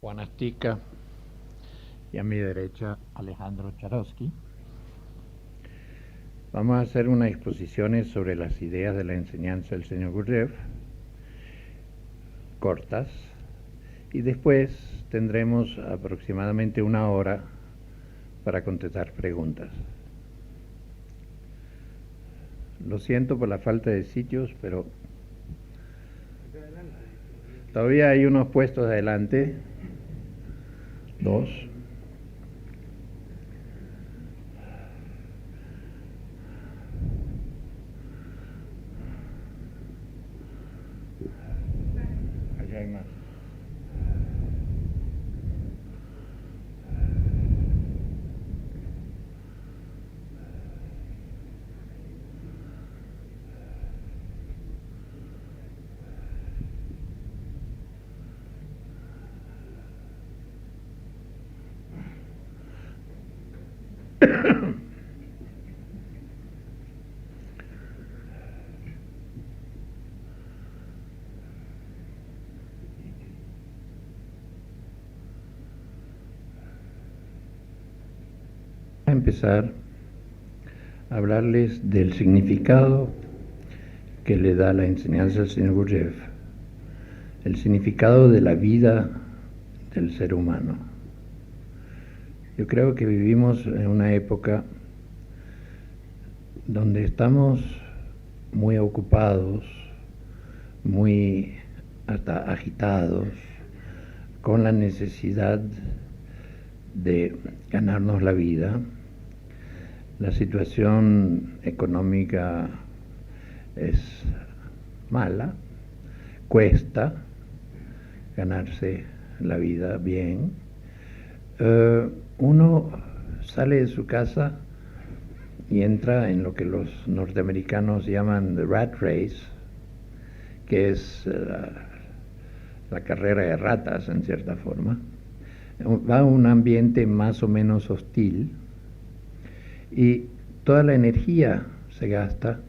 Juan Astica y a mi derecha Alejandro Charosky. Vamos a hacer unas exposiciones sobre las ideas de la enseñanza del señor Gurdjieff, cortas, y después tendremos aproximadamente una hora para contestar preguntas. Lo siento por la falta de sitios, pero todavía hay unos puestos adelante, dos. Allá hay más. A empezar a hablarles del significado que le da la enseñanza del señor Gurdjieff, el significado de la vida del ser humano. Yo creo que vivimos en una época donde estamos muy ocupados, muy hasta agitados, con la necesidad de ganarnos la vida. La situación económica es mala, cuesta ganarse la vida bien. Uno sale de su casa y entra en lo que los norteamericanos llaman the rat race, que es la carrera de ratas en cierta forma. Va a un ambiente más o menos hostil y toda la energía se gasta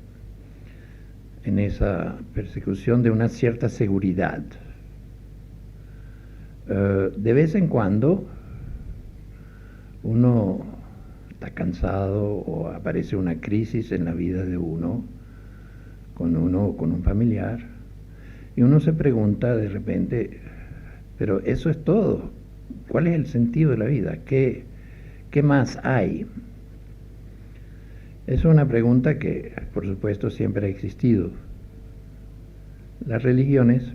en esa persecución de una cierta seguridad. De vez en cuando uno está cansado o aparece una crisis en la vida de uno con un familiar, y uno se pregunta de repente, pero eso es todo. ¿Cuál es el sentido de la vida? ¿Qué más hay? Es una pregunta que, por supuesto, siempre ha existido. Las religiones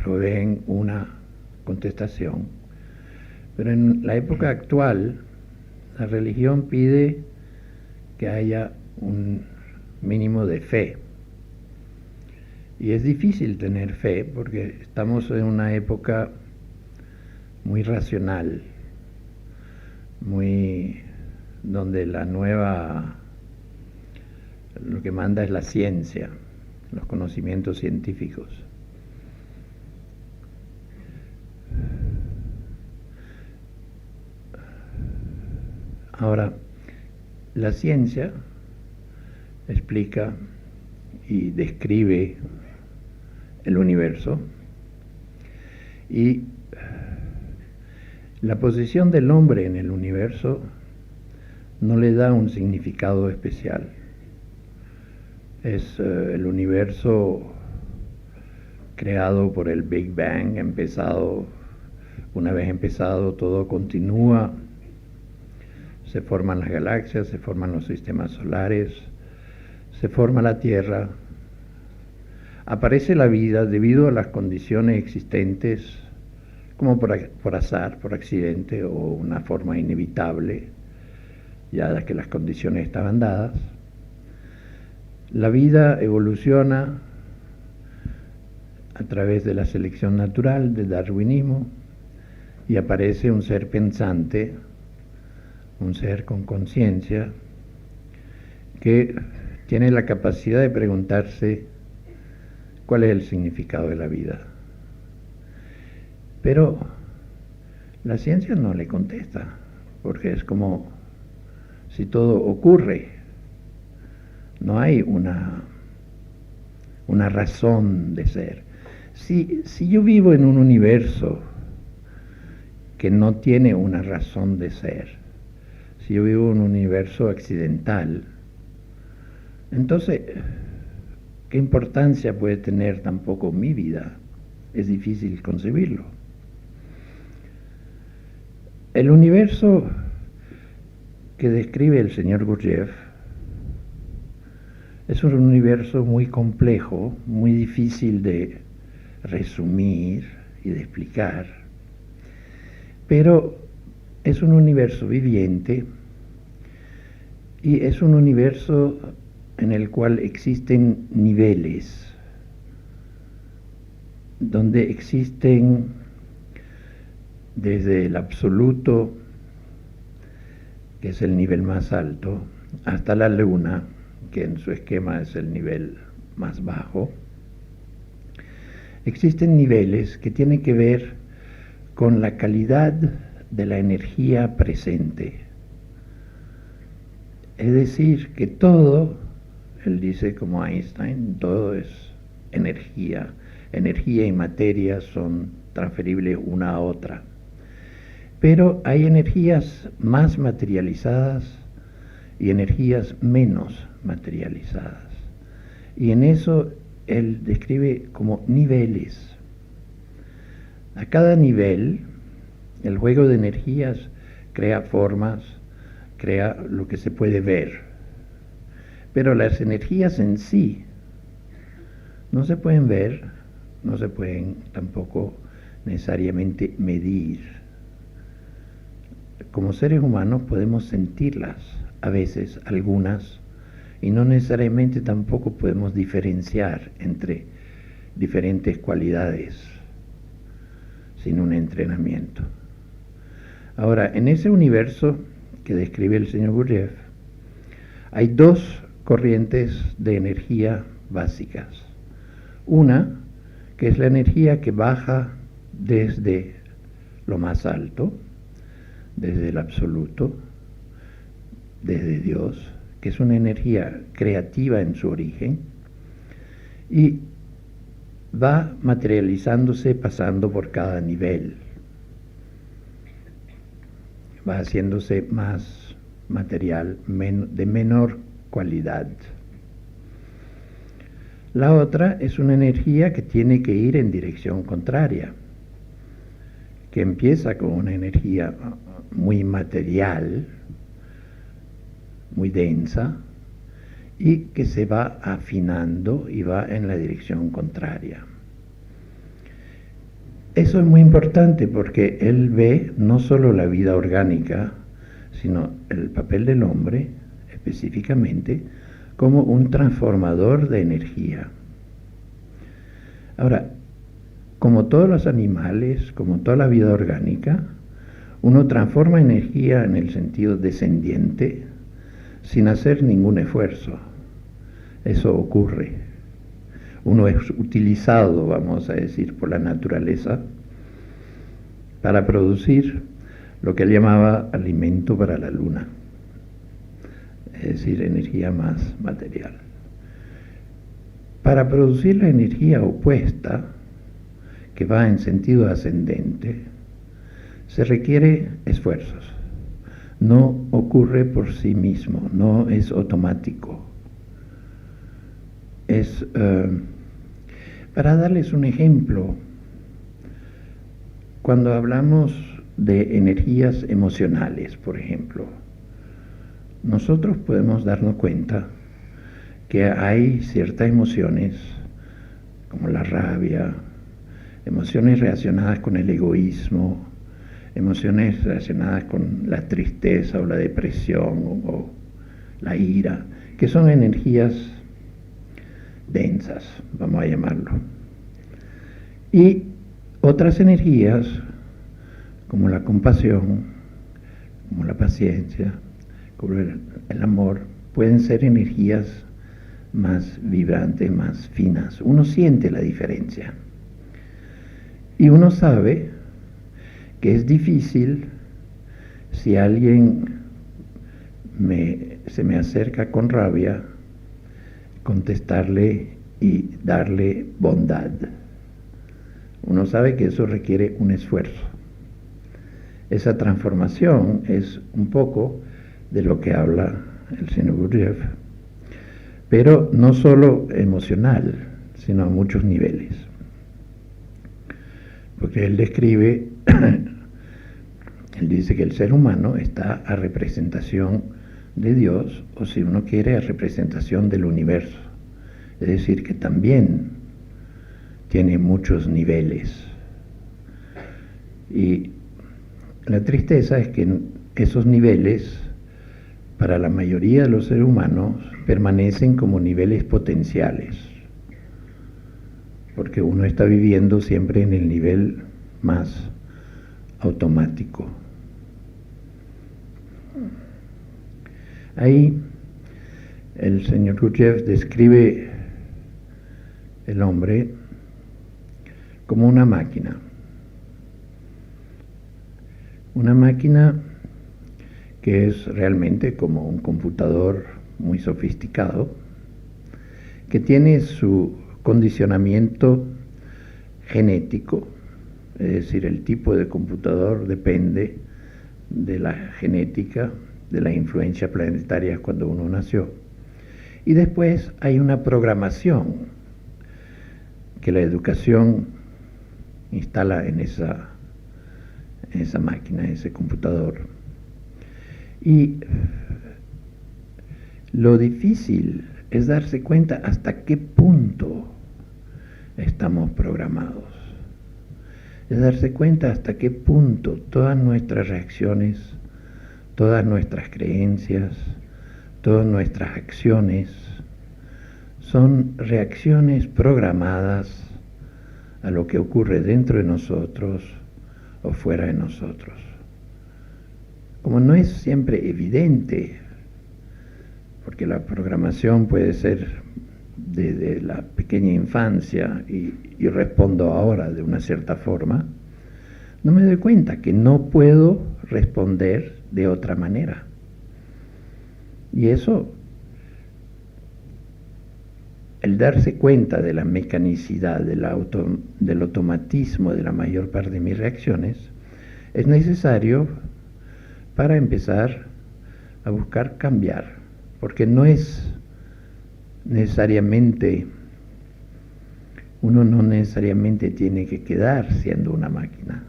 proveen una contestación, pero en la época actual, la religión pide que haya un mínimo de fe. Y es difícil tener fe porque estamos en una época muy racional, muy donde lo que manda es la ciencia, los conocimientos científicos. Ahora, la ciencia explica y describe el universo, y la posición del hombre en el universo no le da un significado especial. Es el universo creado por el Big Bang, una vez empezado todo continúa, se forman las galaxias, se forman los sistemas solares, se forma la Tierra, aparece la vida debido a las condiciones existentes, como por azar, por accidente o una forma inevitable, ya que las condiciones estaban dadas. La vida evoluciona a través de la selección natural, del darwinismo, y aparece un ser pensante, un ser con conciencia, que tiene la capacidad de preguntarse cuál es el significado de la vida. Pero la ciencia no le contesta, porque es como si todo ocurre. No hay una razón de ser. Si yo vivo en un universo que no tiene una razón de ser, si yo vivo en un universo accidental, entonces, ¿qué importancia puede tener tampoco mi vida? Es difícil concebirlo. El universo que describe el señor Gurdjieff es un universo muy complejo, muy difícil de resumir y de explicar, pero es un universo viviente y es un universo en el cual existen niveles, donde existen desde el absoluto, que es el nivel más alto, hasta la luna, que en su esquema es el nivel más bajo. Existen niveles que tienen que ver con la calidad de la energía presente. Es decir, que todo, él dice como Einstein, todo es energía. Energía y materia son transferibles una a otra. Pero hay energías más materializadas y energías menos materializadas. Y en eso él describe como niveles. A cada nivel, el juego de energías crea formas, crea lo que se puede ver. Pero las energías en sí no se pueden ver, no se pueden tampoco necesariamente medir. Como seres humanos podemos sentirlas, a veces algunas, y no necesariamente tampoco podemos diferenciar entre diferentes cualidades sin un entrenamiento. Ahora, en ese universo que describe el señor Gurdjieff, hay dos corrientes de energía básicas. Una, que es la energía que baja desde lo más alto, desde el absoluto, desde Dios, que es una energía creativa en su origen, y va materializándose pasando por cada nivel, va haciéndose más material, de menor cualidad. La otra es una energía que tiene que ir en dirección contraria, que empieza con una energía muy material, muy densa, y que se va afinando y va en la dirección contraria. Eso es muy importante porque él ve no solo la vida orgánica, sino el papel del hombre específicamente como un transformador de energía. Ahora, como todos los animales, como toda la vida orgánica, uno transforma energía en el sentido descendiente sin hacer ningún esfuerzo. Eso ocurre. Uno es utilizado, vamos a decir, por la naturaleza para producir lo que él llamaba alimento para la luna, es decir, energía más material. Para producir la energía opuesta, que va en sentido ascendente, se requiere esfuerzos. No ocurre por sí mismo, no es automático. Para darles un ejemplo, cuando hablamos de energías emocionales, por ejemplo, nosotros podemos darnos cuenta que hay ciertas emociones, como la rabia, emociones relacionadas con el egoísmo, emociones relacionadas con la tristeza o la depresión o la ira, que son energías densas, vamos a llamarlo. Y otras energías, como la compasión, como la paciencia, como el amor, pueden ser energías más vibrantes, más finas. Uno siente la diferencia. Y uno sabe que es difícil si alguien se me acerca con rabia, contestarle y darle bondad. uno sabe que eso requiere un esfuerzo. Esa transformación es un poco de lo que habla el señor Gurdjieff, pero no solo emocional, sino a muchos niveles. Porque él describe, él dice que el ser humano está a representación de Dios, o si uno quiere, a representación del universo. Es decir, que también tiene muchos niveles. Y la tristeza es que esos niveles, para la mayoría de los seres humanos, permanecen como niveles potenciales, porque uno está viviendo siempre en el nivel más automático. Ahí el señor Gurdjieff describe el hombre como una máquina que es realmente como un computador muy sofisticado, que tiene su condicionamiento genético, es decir, el tipo de computador depende de la genética, de la influencia planetaria cuando uno nació. Y después hay una programación que la educación instala en esa máquina, en ese computador. Y lo difícil es darse cuenta hasta qué punto estamos programados. Es darse cuenta hasta qué punto todas nuestras reacciones, todas nuestras creencias, todas nuestras acciones son reacciones programadas a lo que ocurre dentro de nosotros o fuera de nosotros. Como no es siempre evidente, porque la programación puede ser desde la pequeña infancia y respondo ahora de una cierta forma, no me doy cuenta que no puedo responder de otra manera. Y eso, el darse cuenta de la mecanicidad, del automatismo de la mayor parte de mis reacciones, es necesario para empezar a buscar cambiar, porque no es necesariamente, uno no necesariamente tiene que quedar siendo una máquina.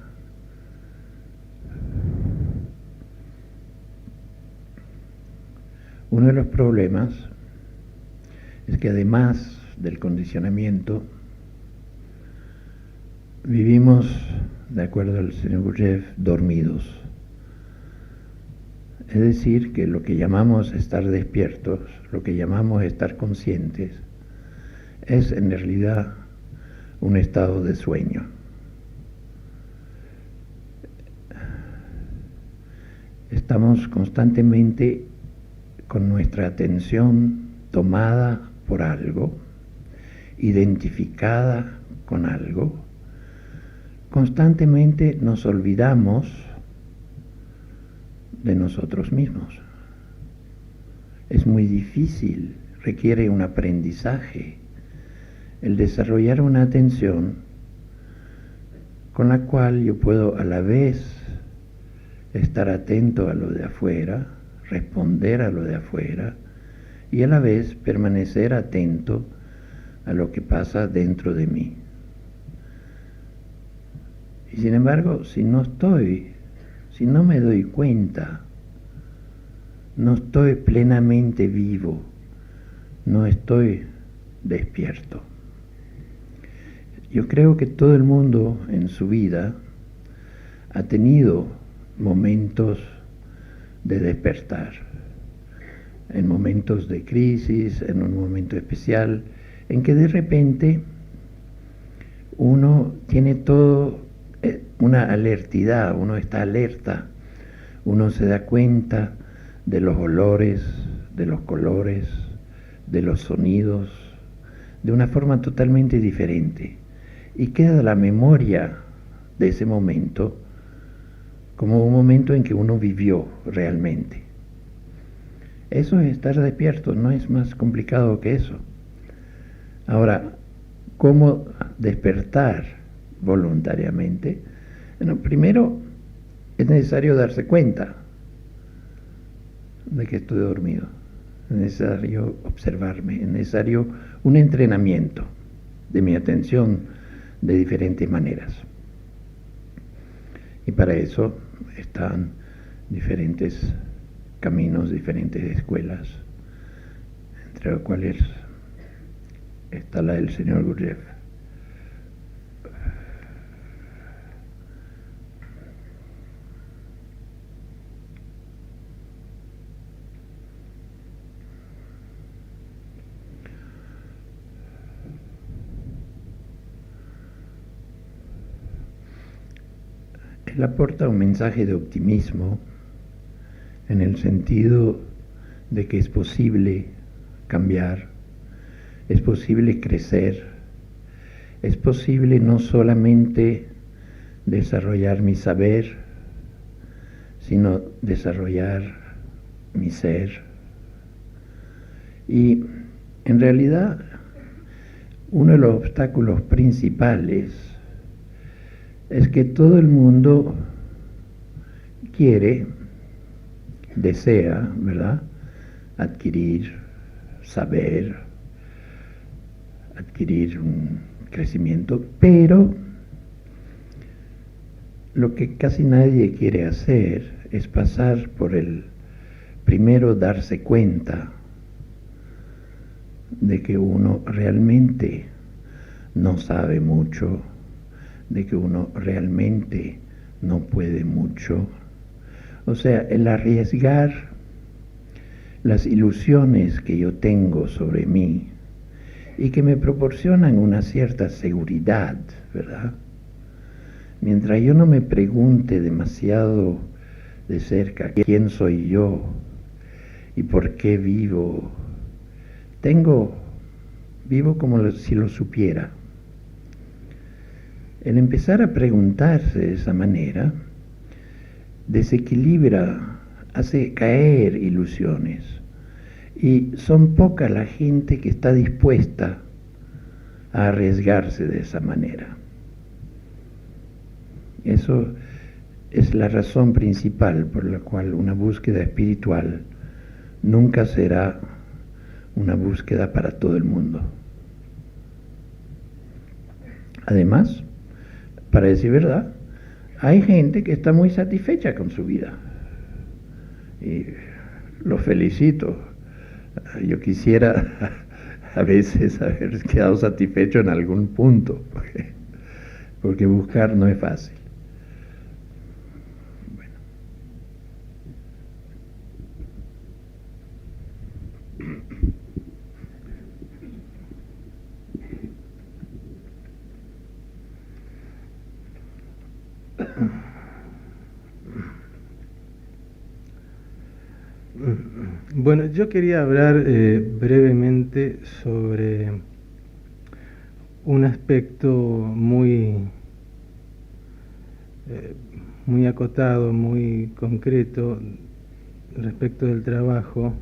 Uno de los problemas es que además del condicionamiento, vivimos, de acuerdo al señor Gurdjieff, dormidos. Es decir, que lo que llamamos estar despiertos, lo que llamamos estar conscientes, es en realidad un estado de sueño. Estamos constantemente con nuestra atención tomada por algo, identificada con algo. Constantemente nos olvidamos de nosotros mismos. Es muy difícil, requiere un aprendizaje el desarrollar una atención con la cual yo puedo a la vez estar atento a lo de afuera, responder a lo de afuera y a la vez permanecer atento a lo que pasa dentro de mí. Y sin embargo, si no me doy cuenta, no estoy plenamente vivo, no estoy despierto. Yo creo que todo el mundo en su vida ha tenido momentos de despertar, en momentos de crisis, en un momento especial, en que de repente uno tiene todo una alertidad, uno está alerta, uno se da cuenta de los olores, de los colores, de los sonidos, de una forma totalmente diferente. Y queda la memoria de ese momento como un momento en que uno vivió realmente. Eso es estar despierto, no es más complicado que eso. Ahora, ¿cómo despertar voluntariamente. Bueno, primero es necesario darse cuenta de que estoy dormido. Es necesario observarme, es necesario un entrenamiento de mi atención de diferentes maneras. Y para eso están diferentes caminos, diferentes escuelas, entre las cuales está la del señor Gurdjieff. Él aporta un mensaje de optimismo en el sentido de que es posible cambiar, es posible crecer, es posible no solamente desarrollar mi saber, sino desarrollar mi ser. Y en realidad, uno de los obstáculos principales es que todo el mundo quiere, desea, ¿verdad?, adquirir saber, adquirir un crecimiento, pero lo que casi nadie quiere hacer es pasar por el primero darse cuenta de que uno realmente no sabe mucho, de que uno realmente no puede mucho. O sea, el arriesgar las ilusiones que yo tengo sobre mí y que me proporcionan una cierta seguridad, ¿verdad? Mientras yo no me pregunte demasiado de cerca quién soy yo y por qué vivo, vivo como si lo supiera. El empezar a preguntarse de esa manera desequilibra, hace caer ilusiones, y son poca la gente que está dispuesta a arriesgarse de esa manera. Eso es la razón principal por la cual una búsqueda espiritual nunca será una búsqueda para todo el mundo. Además, para decir verdad, hay gente que está muy satisfecha con su vida. Y los felicito. Yo quisiera a veces haber quedado satisfecho en algún punto, porque buscar no es fácil. Bueno, yo quería hablar brevemente sobre un aspecto muy acotado, muy concreto respecto del trabajo,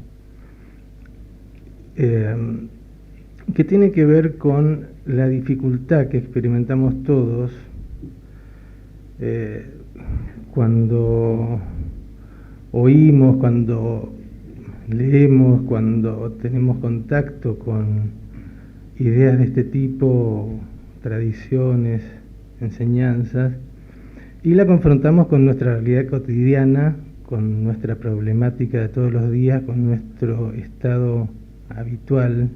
que tiene que ver con la dificultad que experimentamos todos cuando oímos, cuando leemos, cuando tenemos contacto con ideas de este tipo, tradiciones, enseñanzas, y la confrontamos con nuestra realidad cotidiana, con nuestra problemática de todos los días, con nuestro estado habitual,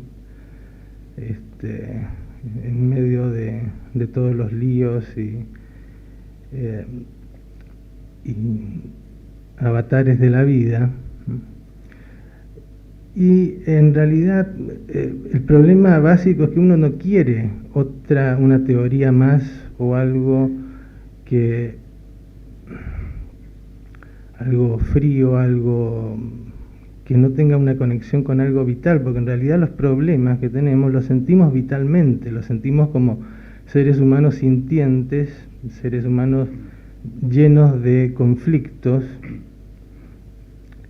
en medio de todos los líos y avatares de la vida. Y en realidad el problema básico es que uno no quiere una teoría más o algo frío, algo que no tenga una conexión con algo vital, porque en realidad los problemas que tenemos los sentimos vitalmente, los sentimos como seres humanos sintientes, seres humanos llenos de conflictos,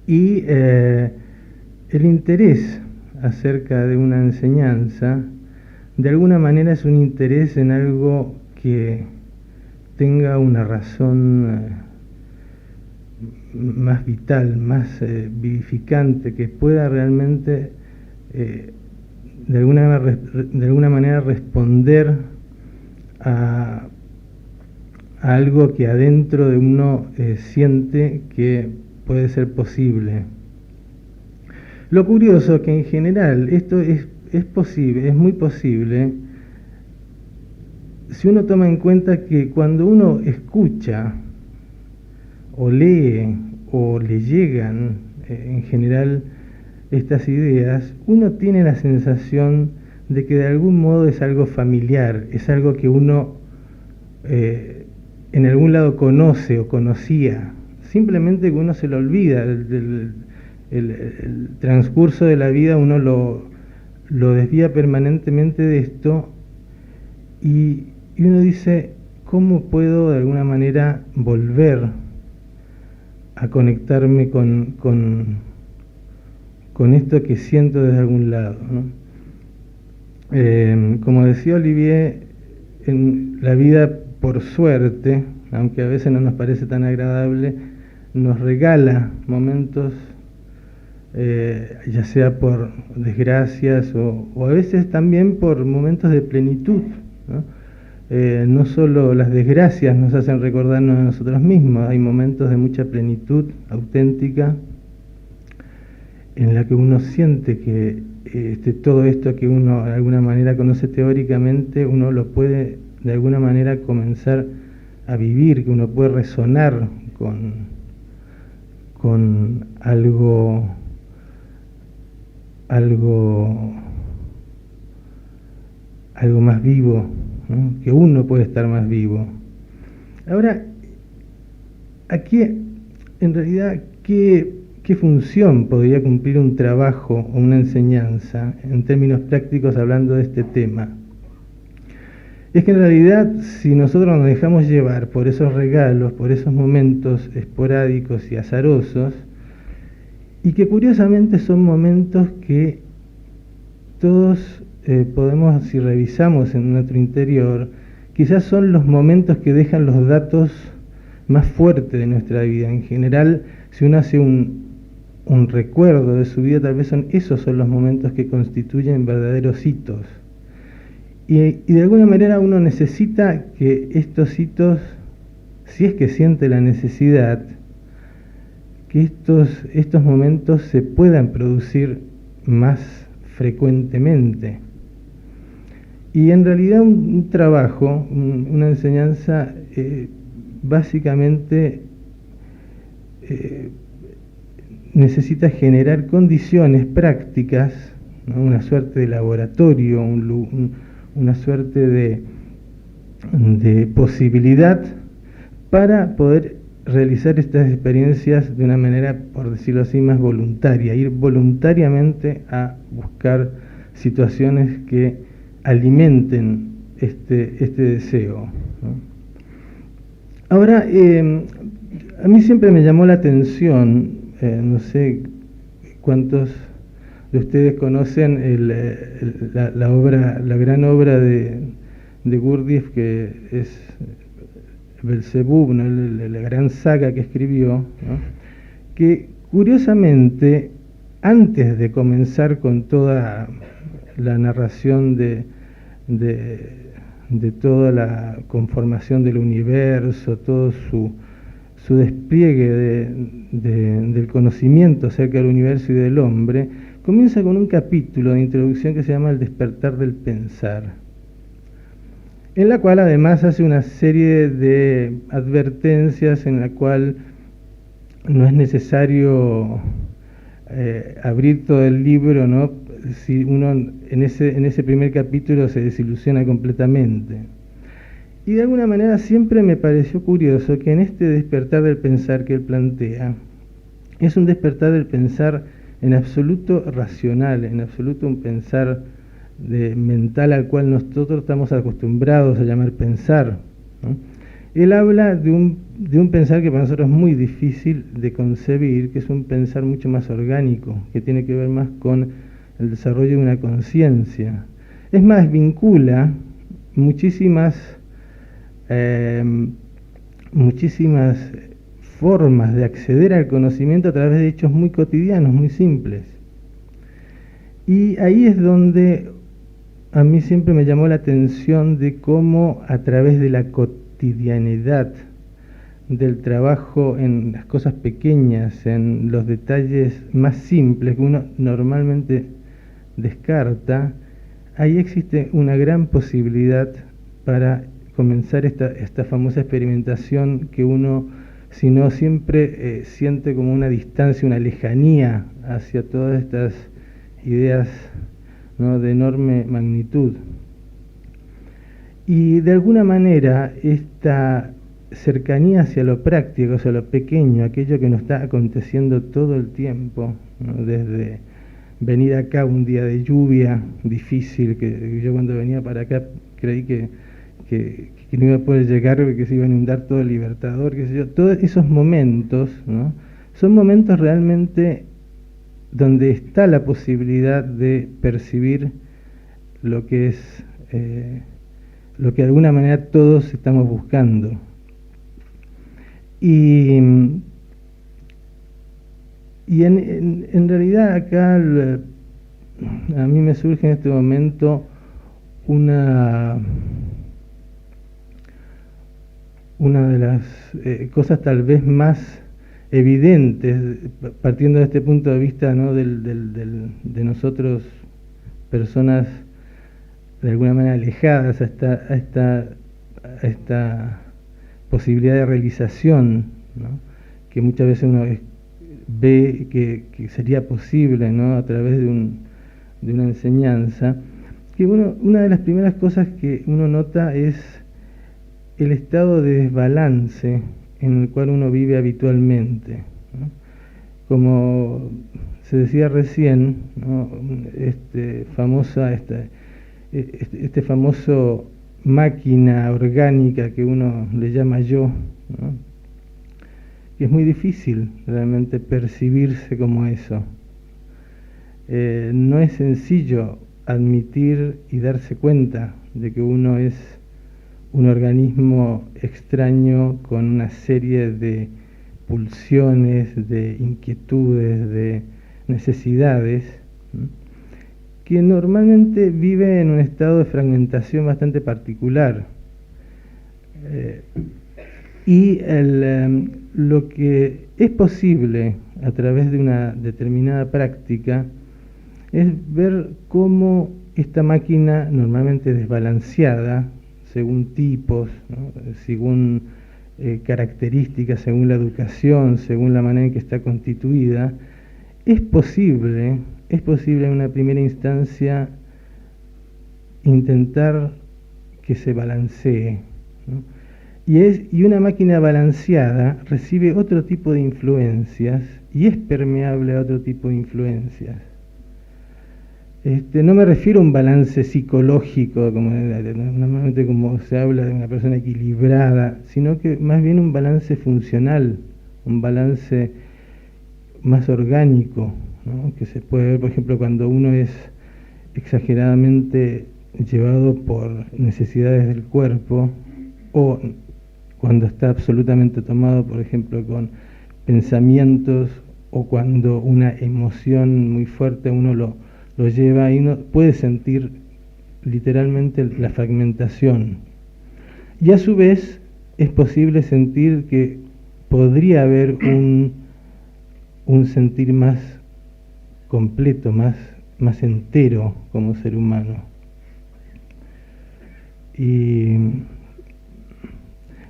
y el interés acerca de una enseñanza de alguna manera es un interés en algo que tenga una razón más vital, más vivificante, que pueda realmente de alguna manera responder a algo que adentro de uno siente que puede ser posible. Lo curioso es que en general esto es posible, es muy posible, si uno toma en cuenta que cuando uno escucha o lee o le llegan en general estas ideas, uno tiene la sensación de que de algún modo es algo familiar, es algo que uno en algún lado conoce o conocía, simplemente que uno se lo olvida. El transcurso de la vida uno lo desvía permanentemente de esto y uno dice, ¿cómo puedo de alguna manera volver a conectarme con esto que siento desde algún lado, ¿no? Como decía Olivier, en la vida, por suerte, aunque a veces no nos parece tan agradable, nos regala momentos, ya sea por desgracias o a veces también por momentos de plenitud, ¿no? No solo las desgracias nos hacen recordarnos a nosotros mismos, hay momentos de mucha plenitud auténtica en la que uno siente que todo esto que uno de alguna manera conoce teóricamente, uno lo puede de alguna manera comenzar a vivir, que uno puede resonar con algo más vivo, ¿no? Que uno puede estar más vivo. Ahora, aquí en realidad, ¿qué función podría cumplir un trabajo o una enseñanza en términos prácticos hablando de este tema? Es que en realidad, si nosotros nos dejamos llevar por esos regalos, por esos momentos esporádicos y azarosos, y que curiosamente son momentos que todos podemos, si revisamos en nuestro interior, quizás son los momentos que dejan los datos más fuertes de nuestra vida. En general, si uno hace un recuerdo de su vida, tal vez esos son los momentos que constituyen verdaderos hitos. Y de alguna manera uno necesita que estos hitos, si es que siente la necesidad, que estos momentos se puedan producir más frecuentemente. Y en realidad un trabajo, una enseñanza, básicamente necesita generar condiciones prácticas, ¿no? Una suerte de laboratorio, una suerte de posibilidad para poder realizar estas experiencias de una manera, por decirlo así, más voluntaria, ir voluntariamente a buscar situaciones que alimenten este deseo, ¿no? Ahora, a mí siempre me llamó la atención, no sé cuántos de ustedes conocen la gran obra de Gurdjieff, que es Belzebub, ¿no? La gran saga que escribió, ¿no? Que curiosamente, antes de comenzar con toda la narración de toda la conformación del universo, todo su despliegue del conocimiento acerca del universo y del hombre, comienza con un capítulo de introducción que se llama El despertar del pensar, en la cual además hace una serie de advertencias en la cual no es necesario abrir todo el libro, ¿no? Si uno en ese primer capítulo se desilusiona completamente. Y de alguna manera siempre me pareció curioso que en este despertar del pensar que él plantea, es un despertar del pensar en absoluto racional, en absoluto un pensar mental al cual nosotros estamos acostumbrados a llamar pensar, ¿no? Él habla de un pensar que para nosotros es muy difícil de concebir, que es un pensar mucho más orgánico, que tiene que ver más con el desarrollo de una conciencia. Es más, vincula muchísimas muchísimas formas de acceder al conocimiento a través de hechos muy cotidianos, muy simples. Y ahí es donde a mí siempre me llamó la atención de cómo a través de la cotidianidad, del trabajo en las cosas pequeñas, en los detalles más simples que uno normalmente descarta, ahí existe una gran posibilidad para comenzar esta famosa experimentación que uno, si no, siempre siente como una distancia, una lejanía hacia todas estas ideas, ¿no?, de enorme magnitud. Y de alguna manera esta cercanía hacia lo práctico, hacia lo pequeño, aquello que nos está aconteciendo todo el tiempo, ¿no?, desde venir acá un día de lluvia difícil, que yo cuando venía para acá creí que no iba a poder llegar, que se iba a inundar todo el Libertador, qué sé yo. Todos esos momentos, ¿no?, son momentos realmente donde está la posibilidad de percibir lo que es, lo que de alguna manera todos estamos buscando. Y en realidad acá a mí me surge en este momento una de las cosas tal vez más evidentes, partiendo de este punto de vista, ¿no?, de nosotros, personas de alguna manera alejadas a esta posibilidad de realización, ¿no?, que muchas veces uno ve que sería posible, ¿no?, a través de una enseñanza, que una de las primeras cosas que uno nota es el estado de desbalance en el cual uno vive habitualmente, ¿no? Como se decía recién, ¿no?, este famoso máquina orgánica que uno le llama yo, ¿no?, que es muy difícil realmente percibirse como eso. No es sencillo admitir y darse cuenta de que uno es un organismo extraño con una serie de pulsiones, de inquietudes, de necesidades, ¿sí?, que normalmente vive en un estado de fragmentación bastante particular. Lo que es posible a través de una determinada práctica es ver cómo esta máquina normalmente desbalanceada, según tipos, ¿no?, según características, según la educación, según la manera en que está constituida, es posible en una primera instancia intentar que se balancee, ¿no? Y una máquina balanceada recibe otro tipo de influencias y es permeable a otro tipo de influencias. No me refiero a un balance psicológico, como normalmente como se habla de una persona equilibrada, sino que más bien un balance funcional, un balance más orgánico, ¿no?, que se puede ver, por ejemplo, cuando uno es exageradamente llevado por necesidades del cuerpo, o cuando está absolutamente tomado, por ejemplo, con pensamientos, o cuando una emoción muy fuerte uno lo lleva y uno puede sentir literalmente la fragmentación. Y a su vez es posible sentir que podría haber un sentir más completo, más entero como ser humano. Y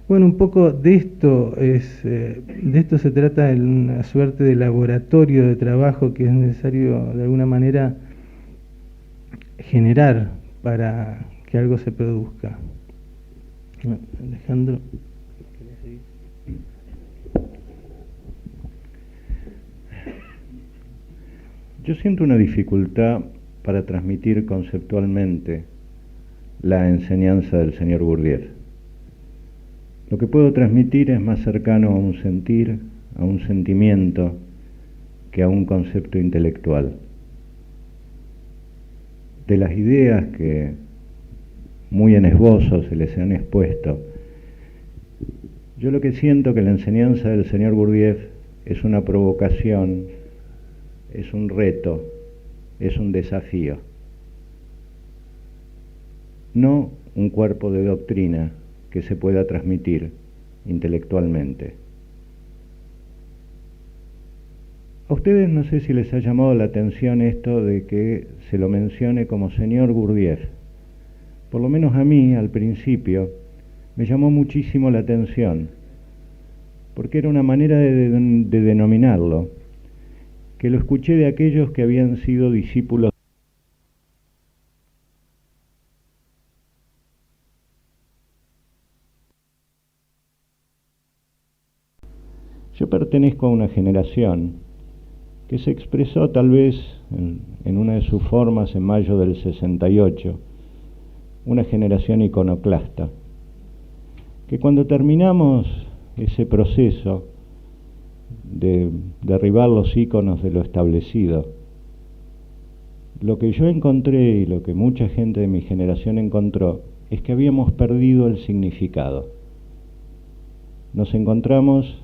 bueno, un poco de esto se trata, en una suerte de laboratorio de trabajo que es necesario de alguna manera generar para que algo se produzca. Alejandro. Yo siento una dificultad para transmitir conceptualmente la enseñanza del señor Bourdieu. Lo que puedo transmitir es más cercano a un sentir, a un sentimiento, que a un concepto intelectual. De las ideas que muy en esbozo se les han expuesto, Yo lo que siento que la enseñanza del señor Gurdjieff es una provocación, es un reto, es un desafío. No un cuerpo de doctrina que se pueda transmitir intelectualmente. A ustedes no sé si les ha llamado la atención esto de que se lo mencione como señor Gurdjieff. Por lo menos a mí, al principio, me llamó muchísimo la atención, porque era una manera de denominarlo, que lo escuché de aquellos que habían sido discípulos. Yo pertenezco a una generación que se expresó tal vez en una de sus formas en mayo del 68, una generación iconoclasta, que cuando terminamos ese proceso de derribar los íconos de lo establecido, lo que yo encontré y lo que mucha gente de mi generación encontró es que habíamos perdido el significado. Nos encontramos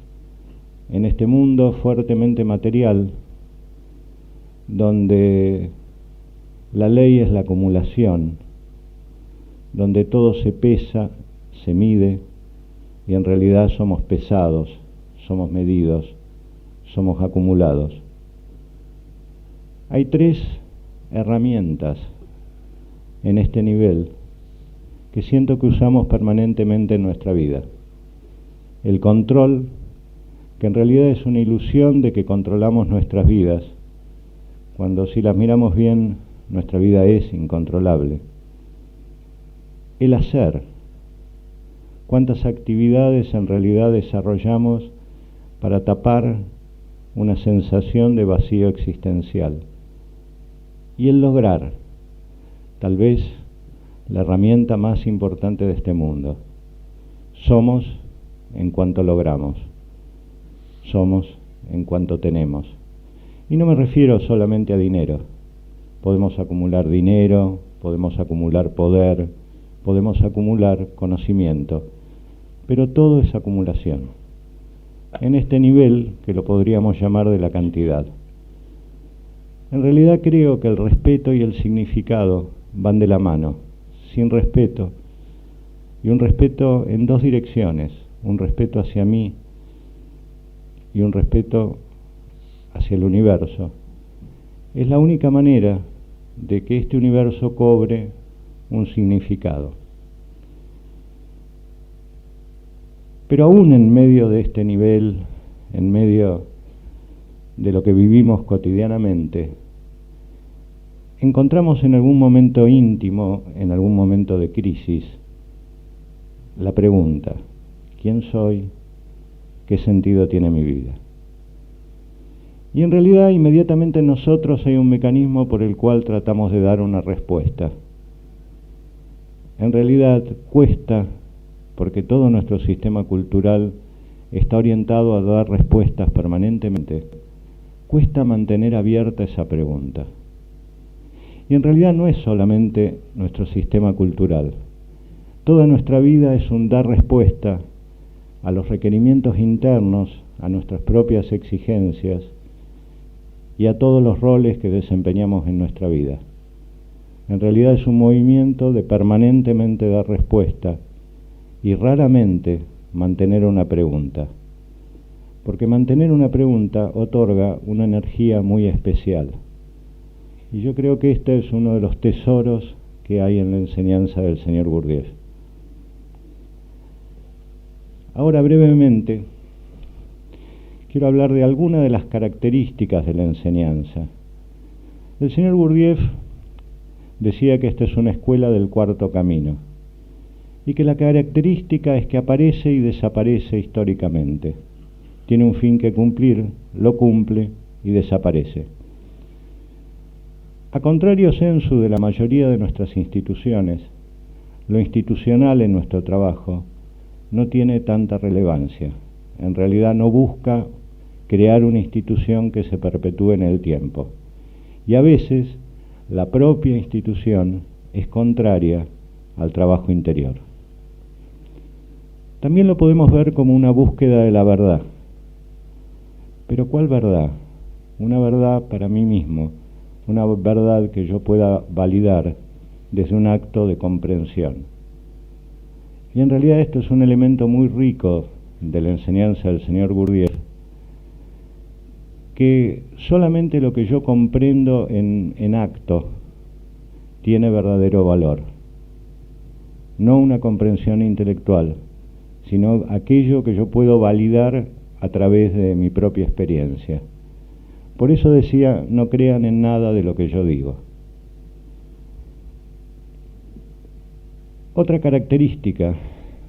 en este mundo fuertemente material, donde la ley es la acumulación, donde todo se pesa, se mide, y en realidad somos pesados, somos medidos, somos acumulados. Hay tres herramientas en este nivel que siento que usamos permanentemente en nuestra vida. El control, que en realidad es una ilusión de que controlamos nuestras vidas, cuando si las miramos bien, nuestra vida es incontrolable. El hacer. ¿Cuántas actividades en realidad desarrollamos para tapar una sensación de vacío existencial? Y el lograr, tal vez la herramienta más importante de este mundo. Somos en cuanto logramos, somos en cuanto tenemos. Y no me refiero solamente a dinero. Podemos acumular dinero, podemos acumular poder, podemos acumular conocimiento, pero todo es acumulación. En este nivel, que lo podríamos llamar de la cantidad. En realidad creo que el respeto y el significado van de la mano. Sin respeto, y un respeto en dos direcciones, un respeto hacia mí y un respeto hacia el universo, es la única manera de que este universo cobre un significado. Pero aún en medio de este nivel, en medio de lo que vivimos cotidianamente, encontramos en algún momento íntimo, en algún momento de crisis, la pregunta: ¿quién soy? ¿Qué sentido tiene mi vida? Y en realidad inmediatamente en nosotros hay un mecanismo por el cual tratamos de dar una respuesta. En realidad cuesta, porque todo nuestro sistema cultural está orientado a dar respuestas permanentemente, cuesta mantener abierta esa pregunta. Y en realidad no es solamente nuestro sistema cultural. Toda nuestra vida es un dar respuesta a los requerimientos internos, a nuestras propias exigencias y a todos los roles que desempeñamos en nuestra vida. En realidad es un movimiento de permanentemente dar respuesta y raramente mantener una pregunta, porque mantener una pregunta otorga una energía muy especial. Y yo creo que este es uno de los tesoros que hay en la enseñanza del señor Gurdjieff. Ahora brevemente quiero hablar de algunas de las características de la enseñanza. El señor Gurdjieff decía que esta es una escuela del cuarto camino y que la característica es que aparece y desaparece históricamente. Tiene un fin que cumplir, lo cumple y desaparece. A contrario sensu de la mayoría de nuestras instituciones, lo institucional en nuestro trabajo no tiene tanta relevancia. En realidad no busca crear una institución que se perpetúe en el tiempo. Y a veces la propia institución es contraria al trabajo interior. También lo podemos ver como una búsqueda de la verdad. Pero ¿cuál verdad? Una verdad para mí mismo, una verdad que yo pueda validar desde un acto de comprensión. Y en realidad esto es un elemento muy rico de la enseñanza del señor Gurdjieff, que solamente lo que yo comprendo en acto tiene verdadero valor. No una comprensión intelectual, sino aquello que yo puedo validar a través de mi propia experiencia. Por eso decía, no crean en nada de lo que yo digo. Otra característica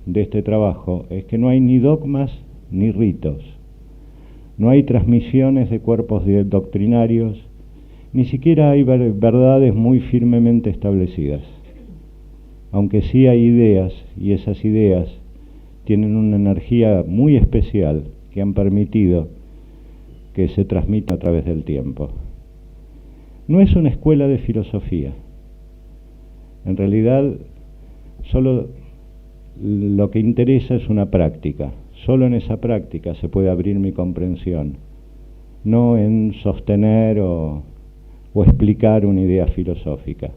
de este trabajo es que no hay ni dogmas ni ritos, no hay transmisiones de cuerpos doctrinarios, ni siquiera hay verdades muy firmemente establecidas, aunque sí hay ideas, y esas ideas tienen una energía muy especial que han permitido que se transmita a través del tiempo. No es una escuela de filosofía. En realidad, solo lo que interesa es una práctica. Solo en esa práctica se puede abrir mi comprensión, no en sostener o explicar una idea filosófica.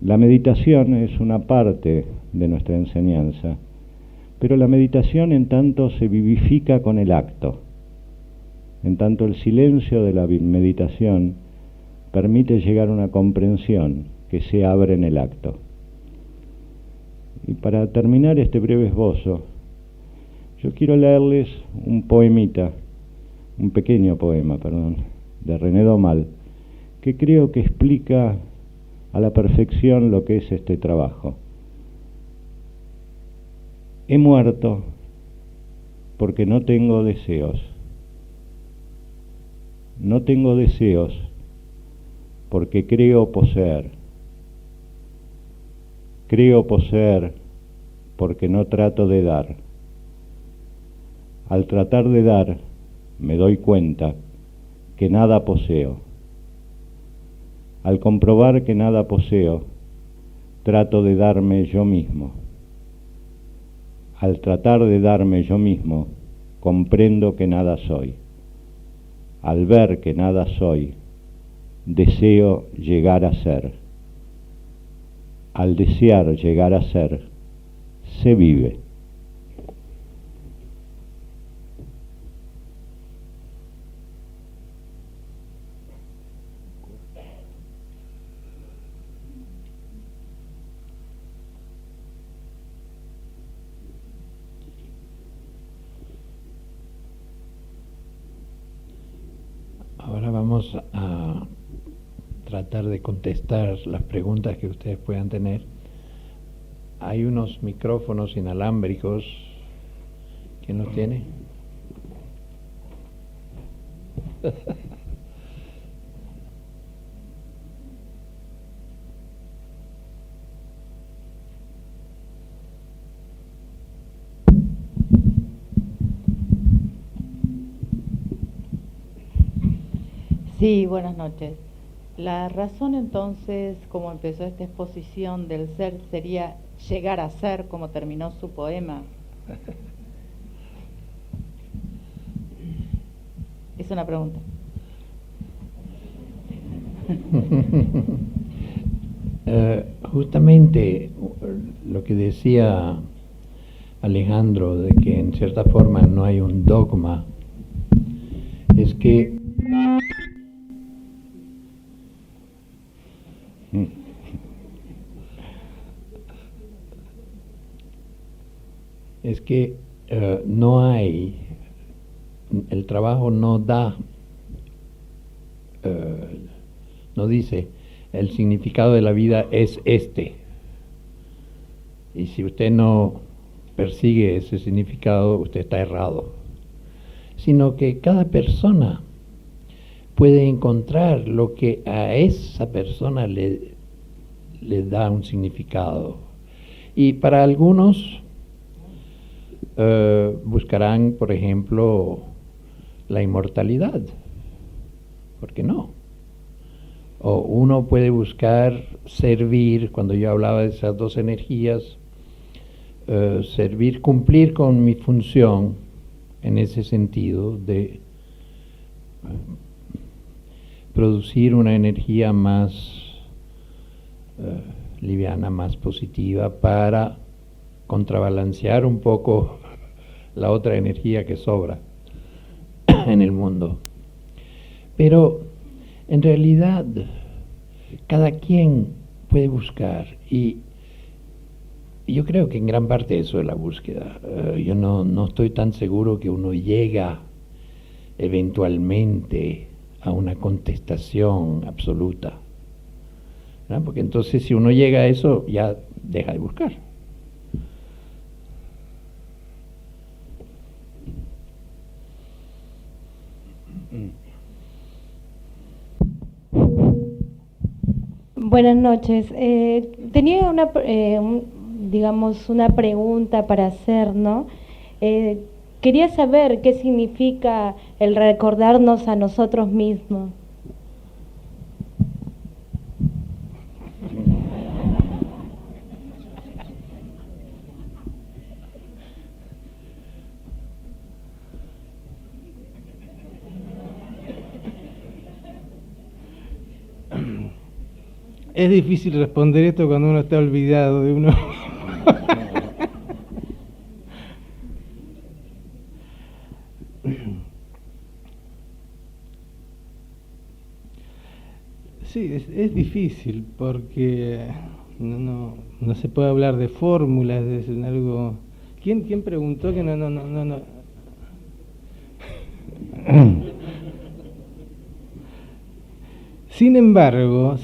La meditación es una parte de nuestra enseñanza, pero la meditación en tanto se vivifica con el acto. En tanto el silencio de la meditación permite llegar a una comprensión que se abre en el acto. Y para terminar este breve esbozo, yo quiero leerles un pequeño poema, de René Daumal, que creo que explica a la perfección lo que es este trabajo. He muerto porque no tengo deseos. No tengo deseos porque creo poseer. Creo poseer porque no trato de dar. Al tratar de dar, me doy cuenta que nada poseo. Al comprobar que nada poseo, trato de darme yo mismo. Al tratar de darme yo mismo, comprendo que nada soy. Al ver que nada soy, deseo llegar a ser. Al desear llegar a ser, se vive. Ahora vamos a tratar de contestar las preguntas que ustedes puedan tener. Hay unos micrófonos inalámbricos. ¿Quién los tiene? Sí, buenas noches. La razón entonces, como empezó esta exposición del ser, sería llegar a ser, como terminó su poema. Es una pregunta. Justamente lo que decía Alejandro, de que en cierta forma no hay un dogma, es que no hay, el trabajo no da, no dice, el significado de la vida es este. Y si usted no persigue ese significado, usted está errado. Sino que cada persona puede encontrar lo que a esa persona le da un significado. Y para algunos buscarán, por ejemplo, la inmortalidad. ¿Por qué no? O uno puede buscar servir, cuando yo hablaba de esas dos energías, cumplir con mi función en ese sentido de producir una energía más liviana, más positiva, para contrabalancear un poco la otra energía que sobra en el mundo. Pero en realidad cada quien puede buscar, y yo creo que en gran parte eso es la búsqueda. Yo no estoy tan seguro que uno llega eventualmente a una contestación absoluta, ¿verdad? Porque entonces si uno llega a eso ya deja de buscar. Buenas noches. Tenía digamos, una pregunta para hacer, ¿no? Quería saber qué significa el recordarnos a nosotros mismos. Es difícil responder esto cuando uno está olvidado de uno. Sí, es difícil porque no se puede hablar de fórmulas, de algo. ¿Quién preguntó que no? Sin embargo,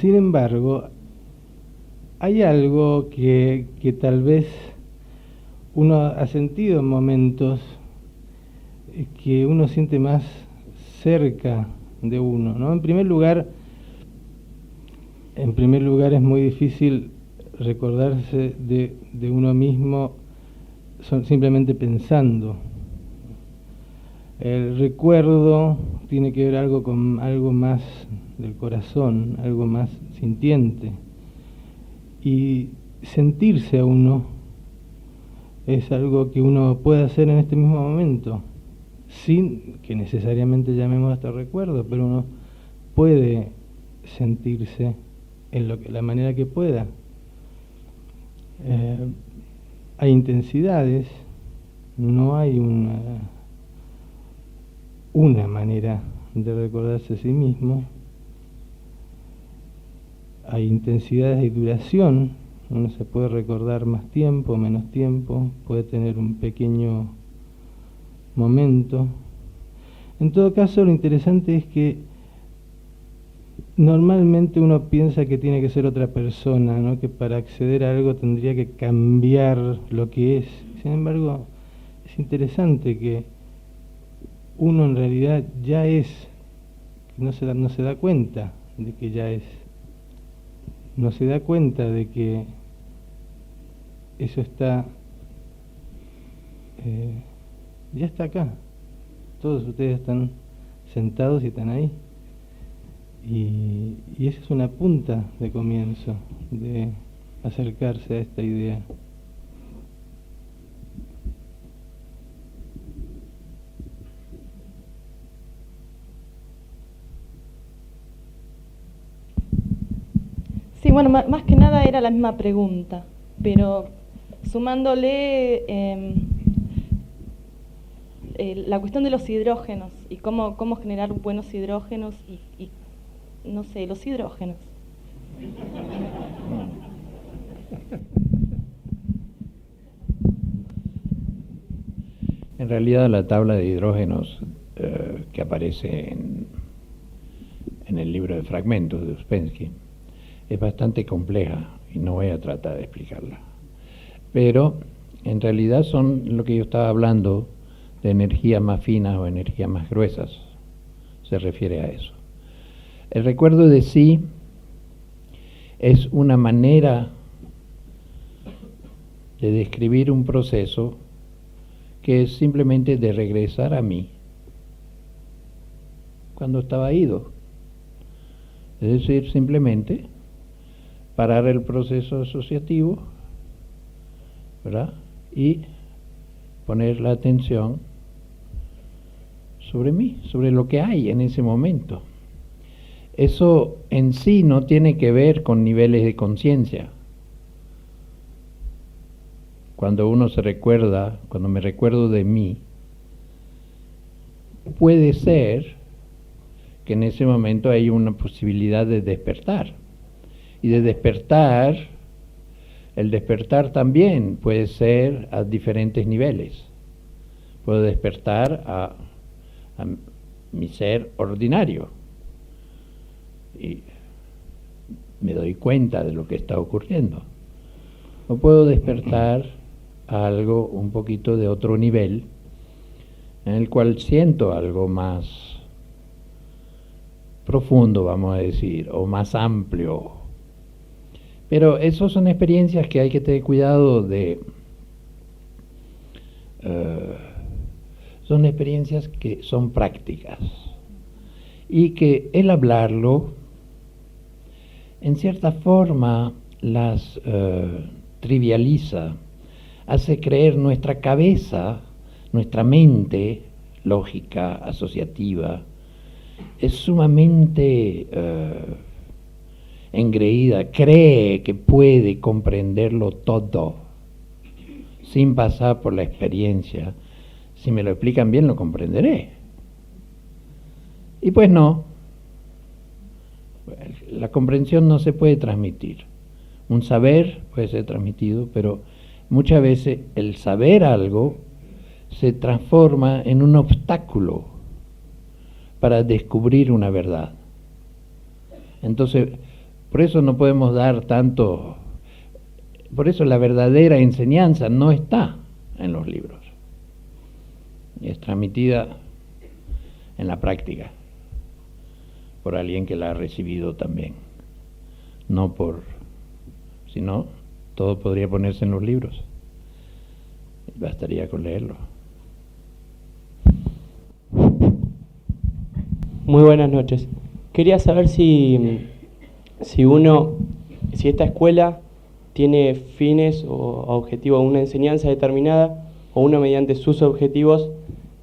hay algo que tal vez uno ha sentido en momentos que uno siente más cerca de uno, ¿no? En primer lugar es muy difícil recordarse de uno mismo simplemente pensando. El recuerdo tiene que ver algo con algo más del corazón, algo más sintiente. Y sentirse a uno es algo que uno puede hacer en este mismo momento, sin que necesariamente llamemos hasta recuerdo, pero uno puede sentirse en la manera que pueda. Hay intensidades, no hay una manera de recordarse a sí mismo. Hay intensidades de duración, uno se puede recordar más tiempo, menos tiempo, puede tener un pequeño momento. En todo caso, lo interesante es que normalmente uno piensa que tiene que ser otra persona, ¿no? Que para acceder a algo tendría que cambiar lo que es. Sin embargo, es interesante que uno en realidad ya es, no se da cuenta de que ya es. No se da cuenta de que eso está, ya está acá. Todos ustedes están sentados y están ahí. Y esa es una punta de comienzo de acercarse a esta idea. Sí, bueno, más que nada era la misma pregunta, pero sumándole la cuestión de los hidrógenos y cómo generar buenos hidrógenos y no sé, los hidrógenos. En realidad la tabla de hidrógenos que aparece en el libro de fragmentos de Uspensky es bastante compleja y no voy a tratar de explicarla. Pero en realidad son lo que yo estaba hablando de energías más finas o energías más gruesas. Se refiere a eso. El recuerdo de sí es una manera de describir un proceso que es simplemente de regresar a mí cuando estaba ido. Es decir, simplemente parar el proceso asociativo, ¿verdad? y poner la atención sobre mí, sobre lo que hay en ese momento. Eso en sí no tiene que ver con niveles de conciencia. Cuando uno se recuerda, cuando me recuerdo de mí, puede ser que en ese momento hay una posibilidad de despertar. Y de despertar, el despertar también puede ser a diferentes niveles. Puedo despertar a mi ser ordinario y me doy cuenta de lo que está ocurriendo. O puedo despertar a algo un poquito de otro nivel, en el cual siento algo más profundo, vamos a decir, o más amplio. Pero esas son experiencias que hay que tener cuidado de... son experiencias que son prácticas y que el hablarlo, en cierta forma, las trivializa, hace creer nuestra cabeza, nuestra mente lógica, asociativa, es sumamente engreída, cree que puede comprenderlo todo, sin pasar por la experiencia. Si me lo explican bien, lo comprenderé. Y pues no, la comprensión no se puede transmitir. Un saber puede ser transmitido, pero muchas veces el saber algo se transforma en un obstáculo para descubrir una verdad. Entonces, por eso no podemos dar tanto, por eso la verdadera enseñanza no está en los libros, es transmitida en la práctica por alguien que la ha recibido también, no por, si no, todo podría ponerse en los libros, bastaría con leerlo. Muy buenas noches. Quería saber si esta escuela tiene fines o objetivos, una enseñanza determinada, o uno mediante sus objetivos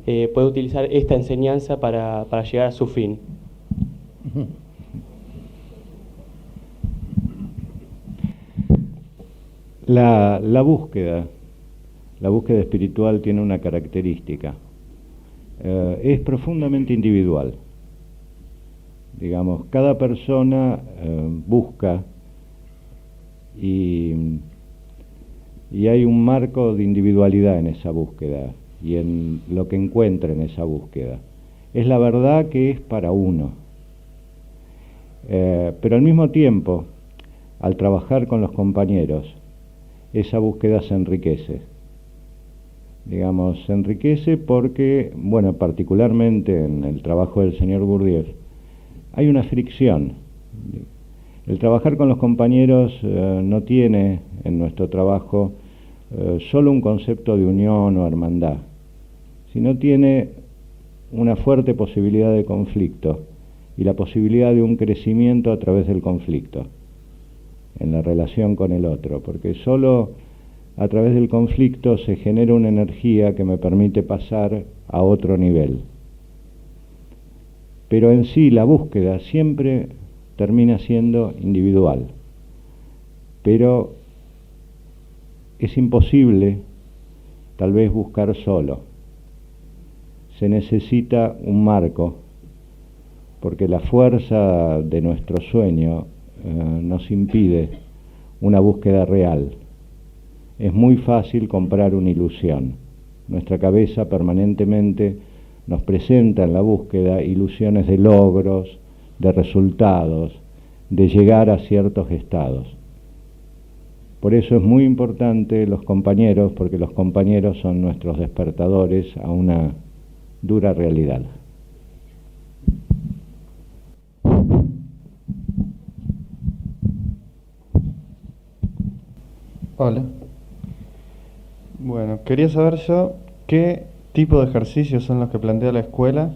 puede utilizar esta enseñanza para llegar a su fin. La búsqueda espiritual tiene una característica, es profundamente individual. Digamos, cada persona busca y hay un marco de individualidad en esa búsqueda y en lo que encuentra en esa búsqueda. Es la verdad que es para uno. Pero al mismo tiempo, al trabajar con los compañeros, esa búsqueda se enriquece. Digamos, se enriquece porque, bueno, particularmente en el trabajo del señor Gurdjieff, hay una fricción. El trabajar con los compañeros no tiene en nuestro trabajo solo un concepto de unión o hermandad, sino tiene una fuerte posibilidad de conflicto y la posibilidad de un crecimiento a través del conflicto en la relación con el otro, porque solo a través del conflicto se genera una energía que me permite pasar a otro nivel. Pero en sí la búsqueda siempre termina siendo individual, pero es imposible tal vez buscar solo. Se necesita un marco, porque la fuerza de nuestro sueño nos impide una búsqueda real. Es muy fácil comprar una ilusión. Nuestra cabeza permanentemente nos presenta en la búsqueda ilusiones de logros, de resultados, de llegar a ciertos estados. Por eso es muy importante los compañeros, porque los compañeros son nuestros despertadores a una dura realidad. Hola. Bueno, quería saber yo qué tipo de ejercicios son los que plantea la escuela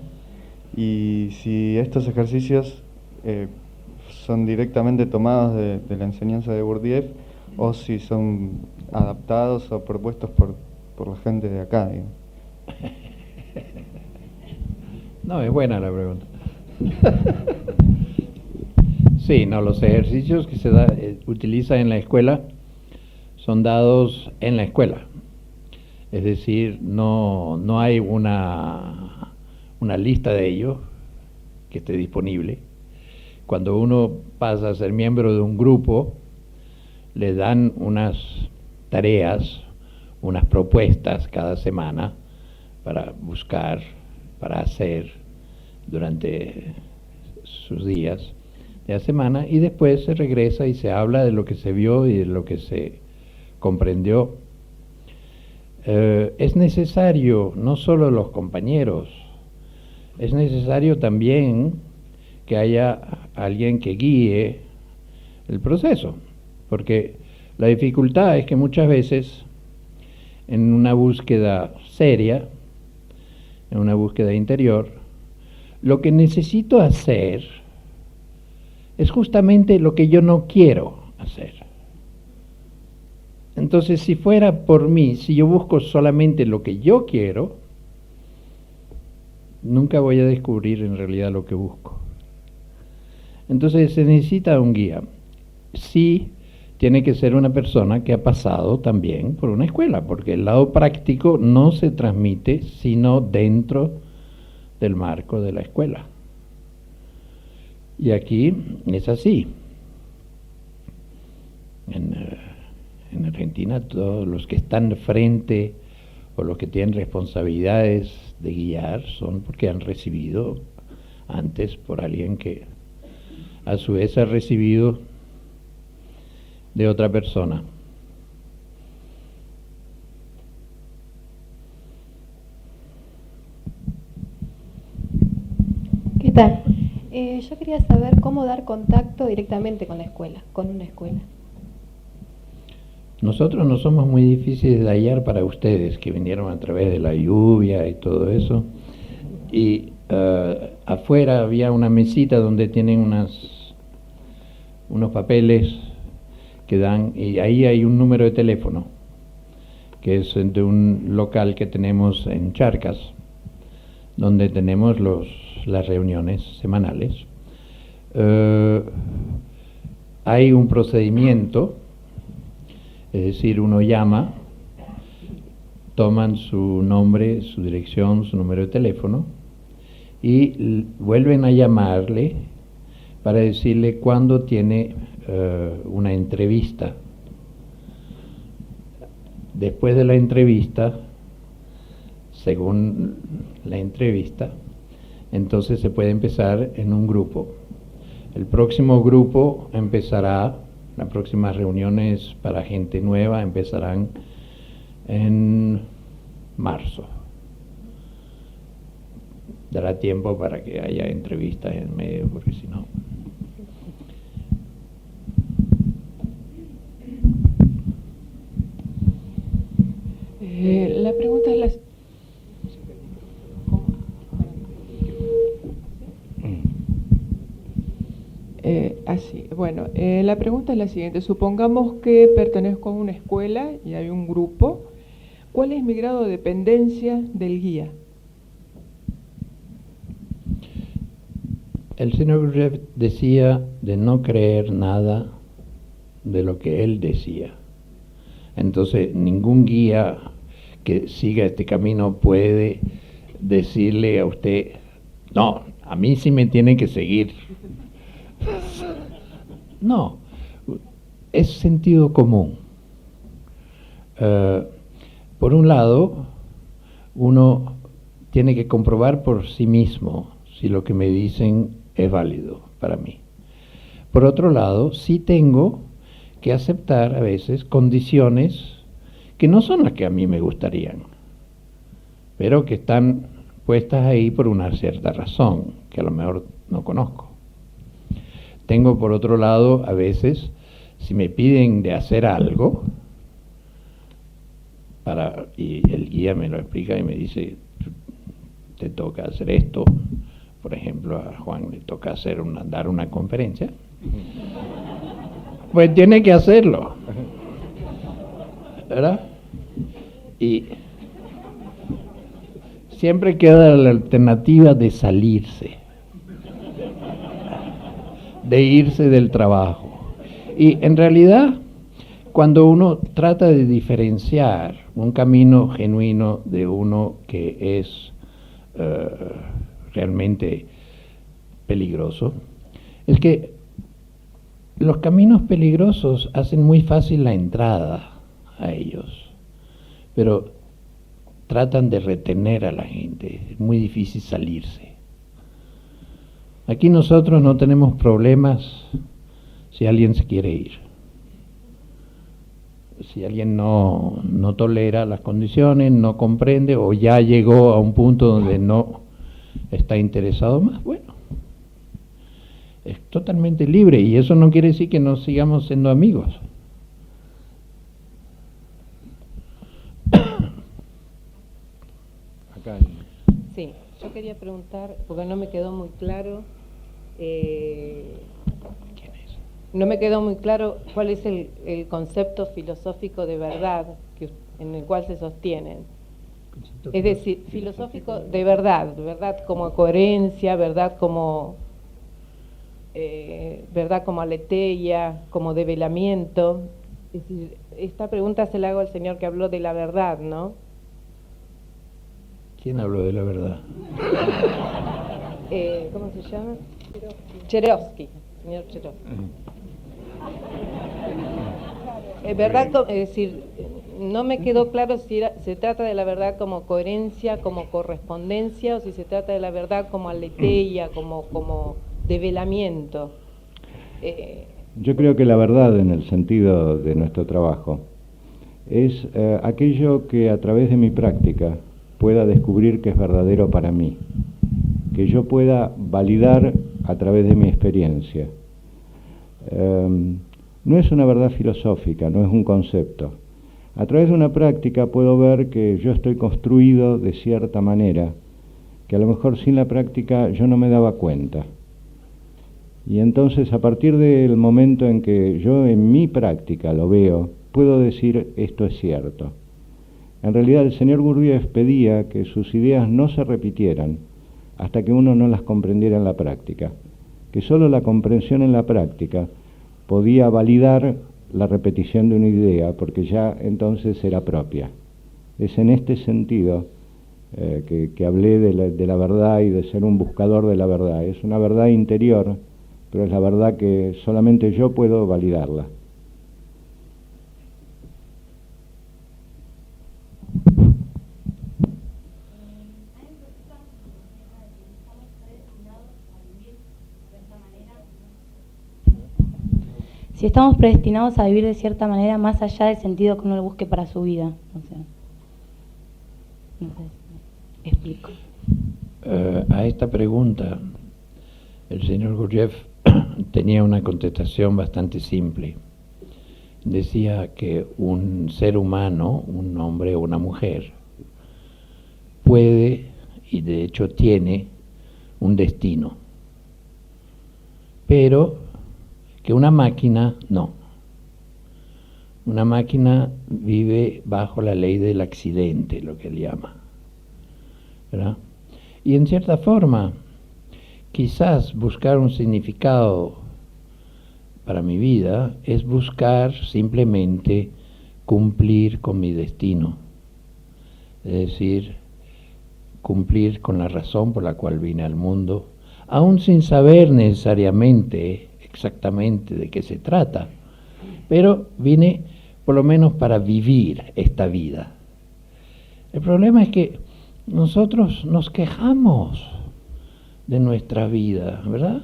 y si estos ejercicios son directamente tomados de la enseñanza de Gurdjieff o si son adaptados o propuestos por la gente de acá, digamos. No, es buena la pregunta. Sí, no, los ejercicios que se utilizan en la escuela son dados en la escuela. Es decir, no hay una lista de ellos que esté disponible. Cuando uno pasa a ser miembro de un grupo, le dan unas tareas, unas propuestas cada semana para buscar, para hacer durante sus días de la semana, y después se regresa y se habla de lo que se vio y de lo que se comprendió. Es necesario no solo los compañeros, es necesario también que haya alguien que guíe el proceso, porque la dificultad es que muchas veces en una búsqueda seria, en una búsqueda interior, lo que necesito hacer es justamente lo que yo no quiero hacer. Entonces, si fuera por mí, si yo busco solamente lo que yo quiero, nunca voy a descubrir en realidad lo que busco. Entonces se necesita un guía. Sí, tiene que ser una persona que ha pasado también por una escuela, porque el lado práctico no se transmite sino dentro del marco de la escuela. Y aquí es así. En Argentina todos los que están de frente o los que tienen responsabilidades de guiar son porque han recibido antes por alguien que a su vez ha recibido de otra persona. ¿Qué tal? Yo quería saber cómo dar contacto directamente con la escuela, con una escuela. Nosotros no somos muy difíciles de hallar para ustedes que vinieron a través de la lluvia y todo eso. Y afuera había una mesita donde tienen unos papeles que dan, y ahí hay un número de teléfono, que es de un local que tenemos en Charcas, donde tenemos las reuniones semanales. Hay un procedimiento, es decir, uno llama, toman su nombre, su dirección, su número de teléfono, y vuelven a llamarle para decirle cuándo tiene una entrevista. Después de la entrevista, según la entrevista, entonces se puede empezar en un grupo. El próximo grupo empezará, las próximas reuniones para gente nueva empezarán en marzo. Dará tiempo para que haya entrevistas en medio, porque si no... La pregunta es la... la pregunta es la siguiente. Supongamos que pertenezco a una escuela y hay un grupo. ¿Cuál es mi grado de dependencia del guía? El señor Gurdjieff decía de no creer nada de lo que él decía. Entonces, ningún guía que siga este camino puede decirle a usted, no, a mí sí me tiene que seguir. No, es sentido común. Por un lado, uno tiene que comprobar por sí mismo si lo que me dicen es válido para mí. Por otro lado, sí tengo que aceptar a veces condiciones que no son las que a mí me gustarían, pero que están puestas ahí por una cierta razón, que a lo mejor no conozco. Tengo por otro lado, a veces, si me piden de hacer algo, y el guía me lo explica y me dice, te toca hacer esto, por ejemplo, a Juan le toca dar una conferencia, pues tiene que hacerlo. ¿verdad? Y siempre queda la alternativa de salirse, de irse del trabajo. Y en realidad, cuando uno trata de diferenciar un camino genuino de uno que es realmente peligroso, es que los caminos peligrosos hacen muy fácil la entrada a ellos, pero tratan de retener a la gente, es muy difícil salirse. Aquí nosotros no tenemos problemas si alguien se quiere ir. Si alguien no tolera las condiciones, no comprende o ya llegó a un punto donde no está interesado más, bueno, es totalmente libre y eso no quiere decir que no sigamos siendo amigos. Acá. Sí, yo quería preguntar, porque no me quedó muy claro, no me quedó muy claro cuál es el concepto filosófico de verdad en el cual se sostienen. Es decir, filosófico de verdad como coherencia, verdad como aletheia, como develamiento. Es decir, esta pregunta se la hago al señor que habló de la verdad, ¿no? ¿Quién habló de la verdad? ¿Cómo se llama? Cherevsky, señor Cherevsky. ¿Verdad? Es decir, no me quedó claro si se trata de la verdad como coherencia, como correspondencia, o si se trata de la verdad como aletheia, como develamiento. Yo creo que la verdad, en el sentido de nuestro trabajo, es aquello que a través de mi práctica pueda descubrir que es verdadero para mí, que yo pueda validar a través de mi experiencia. No es una verdad filosófica, no es un concepto. A través de una práctica puedo ver que yo estoy construido de cierta manera, que a lo mejor sin la práctica yo no me daba cuenta. Y entonces, a partir del momento en que yo en mi práctica lo veo, puedo decir esto es cierto. En realidad el señor Gurdjieff pedía que sus ideas no se repitieran hasta que uno no las comprendiera en la práctica, que solo la comprensión en la práctica podía validar la repetición de una idea, porque ya entonces era propia. Es en este sentido que hablé de la verdad y de ser un buscador de la verdad. Es una verdad interior, pero es la verdad que solamente yo puedo validarla. Si estamos predestinados a vivir de cierta manera más allá del sentido que uno lo busque para su vida. O sea, no sé, explico. A esta pregunta, el señor Gurdjieff tenía una contestación bastante simple. Decía que un ser humano, un hombre o una mujer, puede y de hecho tiene un destino, pero que una máquina no. Una máquina vive bajo la ley del accidente, lo que él llama, ¿verdad? Y en cierta forma, quizás buscar un significado para mi vida es buscar simplemente cumplir con mi destino, es decir, cumplir con la razón por la cual vine al mundo, aún sin saber necesariamente exactamente de qué se trata, pero vine por lo menos para vivir esta vida. El problema es que nosotros nos quejamos de nuestra vida, ¿verdad?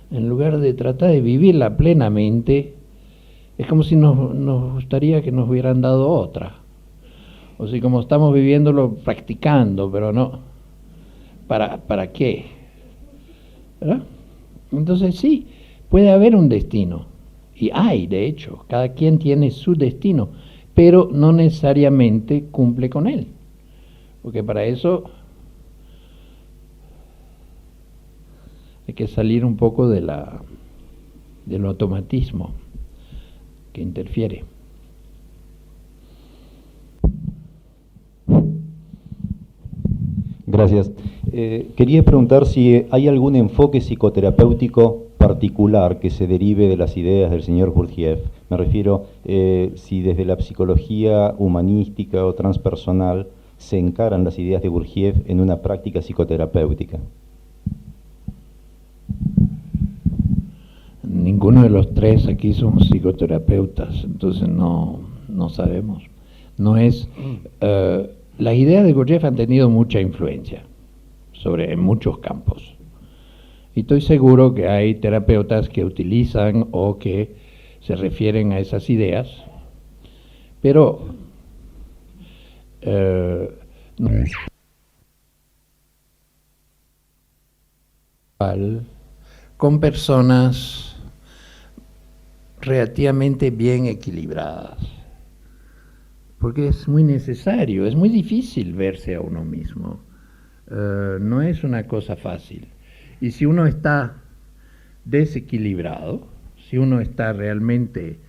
En lugar de tratar de vivirla plenamente, es como si nos gustaría que nos hubieran dado otra, o si como estamos viviéndolo practicando, pero no, ¿para qué? ¿Verdad? Entonces sí, puede haber un destino, y hay, de hecho, cada quien tiene su destino, pero no necesariamente cumple con él, porque para eso hay que salir un poco del automatismo que interfiere. Gracias. Quería preguntar si hay algún enfoque psicoterapéutico particular que se derive de las ideas del señor Gurdjieff. Me refiero si desde la psicología humanística o transpersonal se encaran las ideas de Gurdjieff en una práctica psicoterapéutica. Ninguno de los tres aquí somos psicoterapeutas, entonces no sabemos. No es... las ideas de Gurdjieff han tenido mucha influencia en muchos campos. Y estoy seguro que hay terapeutas que utilizan o que se refieren a esas ideas, pero con personas relativamente bien equilibradas, porque es muy necesario, es muy difícil verse a uno mismo, no es una cosa fácil. Y si uno está desequilibrado, si uno está realmente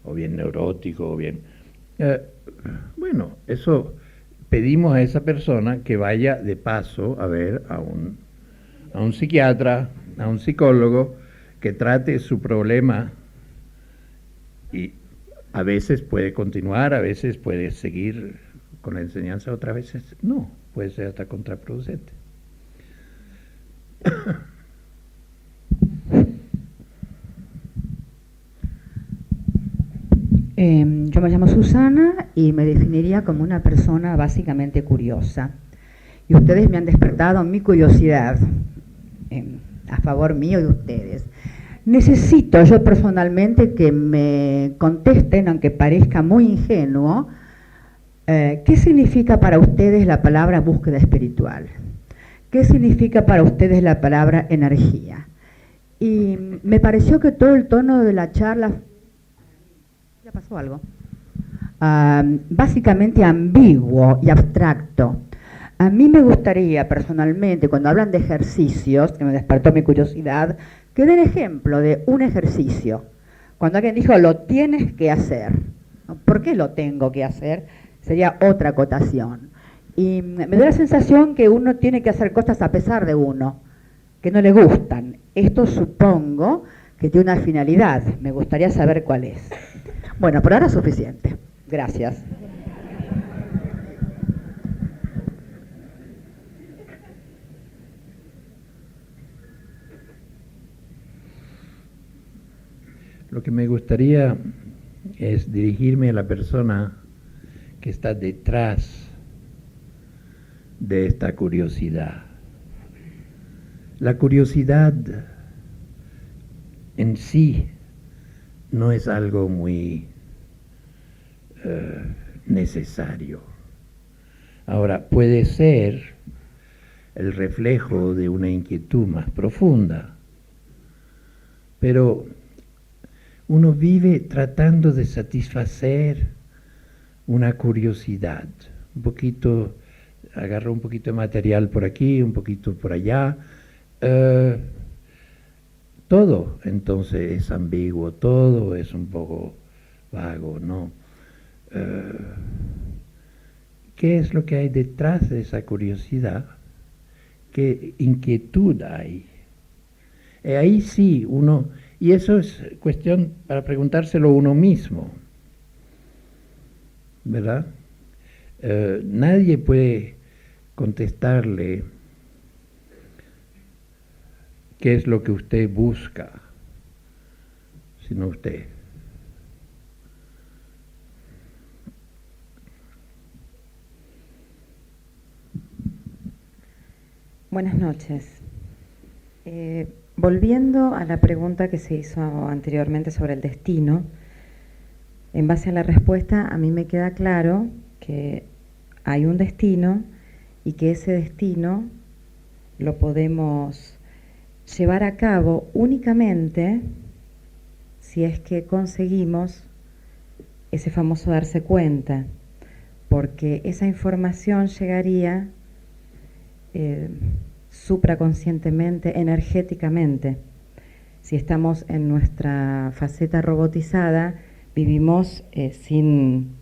o bien neurótico o bien... bueno, eso pedimos a esa persona que vaya de paso a ver a un psiquiatra, a un psicólogo, que trate su problema y a veces puede continuar, a veces puede seguir con la enseñanza, otras veces no, puede ser hasta contraproducente. Yo me llamo Susana y me definiría como una persona básicamente curiosa. Y ustedes me han despertado mi curiosidad a favor mío y de ustedes. Necesito yo personalmente que me contesten, aunque parezca muy ingenuo, ¿qué significa para ustedes la palabra búsqueda espiritual? ¿Qué significa para ustedes la palabra energía? Y me pareció que todo el tono de la charla... ¿Ya pasó algo? Básicamente ambiguo y abstracto. A mí me gustaría personalmente, cuando hablan de ejercicios, que me despertó mi curiosidad, que den ejemplo de un ejercicio. Cuando alguien dijo, lo tienes que hacer. ¿Por qué lo tengo que hacer? Sería otra acotación. Y me da la sensación que uno tiene que hacer cosas a pesar de uno, que no le gustan. Esto supongo que tiene una finalidad. Me gustaría saber cuál es. Bueno, por ahora es suficiente. Gracias. Lo que me gustaría es dirigirme a la persona que está detrás de esta curiosidad. La curiosidad en sí no es algo muy necesario. Ahora, puede ser el reflejo de una inquietud más profunda, pero uno vive tratando de satisfacer una curiosidad, un poquito, agarro un poquito de material por aquí, un poquito por allá, todo entonces es ambiguo, todo es un poco vago, ¿no? ¿Qué es lo que hay detrás de esa curiosidad? ¿Qué inquietud hay? Ahí sí uno, y eso es cuestión para preguntárselo uno mismo, ¿verdad? Nadie puede contestarle qué es lo que usted busca, sino usted. Buenas noches. Volviendo a la pregunta que se hizo anteriormente sobre el destino, en base a la respuesta a mí me queda claro que hay un destino y que ese destino lo podemos llevar a cabo únicamente si es que conseguimos ese famoso darse cuenta, porque esa información llegaría supraconscientemente, energéticamente. Si estamos en nuestra faceta robotizada, vivimos sin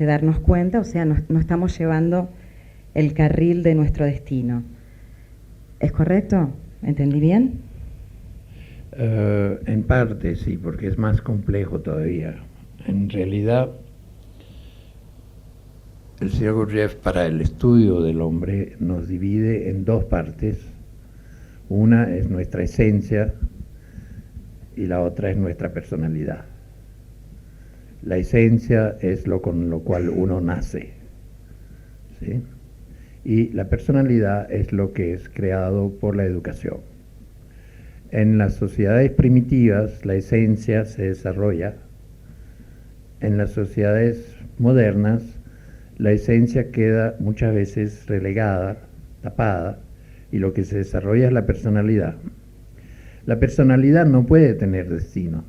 darnos cuenta, o sea, no estamos llevando el carril de nuestro destino. ¿Es correcto? ¿Entendí bien? En parte sí, porque es más complejo todavía. En realidad, el señor Gurdjieff, para el estudio del hombre, nos divide en dos partes. Una es nuestra esencia y la otra es nuestra personalidad. La esencia es lo con lo cual uno nace, ¿sí? Y la personalidad es lo que es creado por la educación. En las sociedades primitivas la esencia se desarrolla. En las sociedades modernas la esencia queda muchas veces relegada, tapada, y lo que se desarrolla es la personalidad. La personalidad no puede tener destino.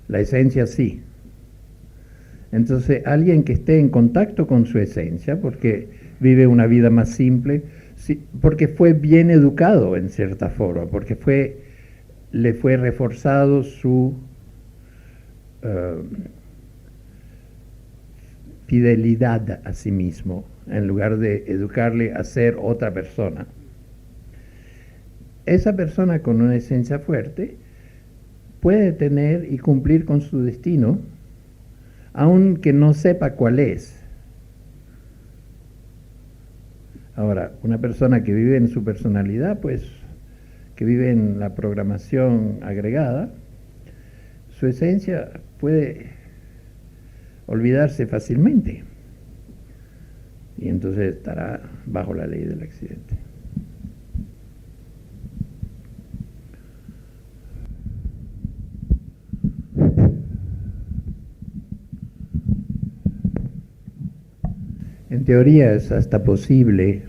La esencia sí. Entonces, alguien que esté en contacto con su esencia, porque vive una vida más simple, sí, porque fue bien educado en cierta forma, porque le fue reforzado su fidelidad a sí mismo, en lugar de educarle a ser otra persona. Esa persona con una esencia fuerte puede tener y cumplir con su destino, aunque no sepa cuál es. Ahora, una persona que vive en su personalidad, pues, que vive en la programación agregada, su esencia puede olvidarse fácilmente. Y entonces estará bajo la ley del accidente. En teoría es hasta posible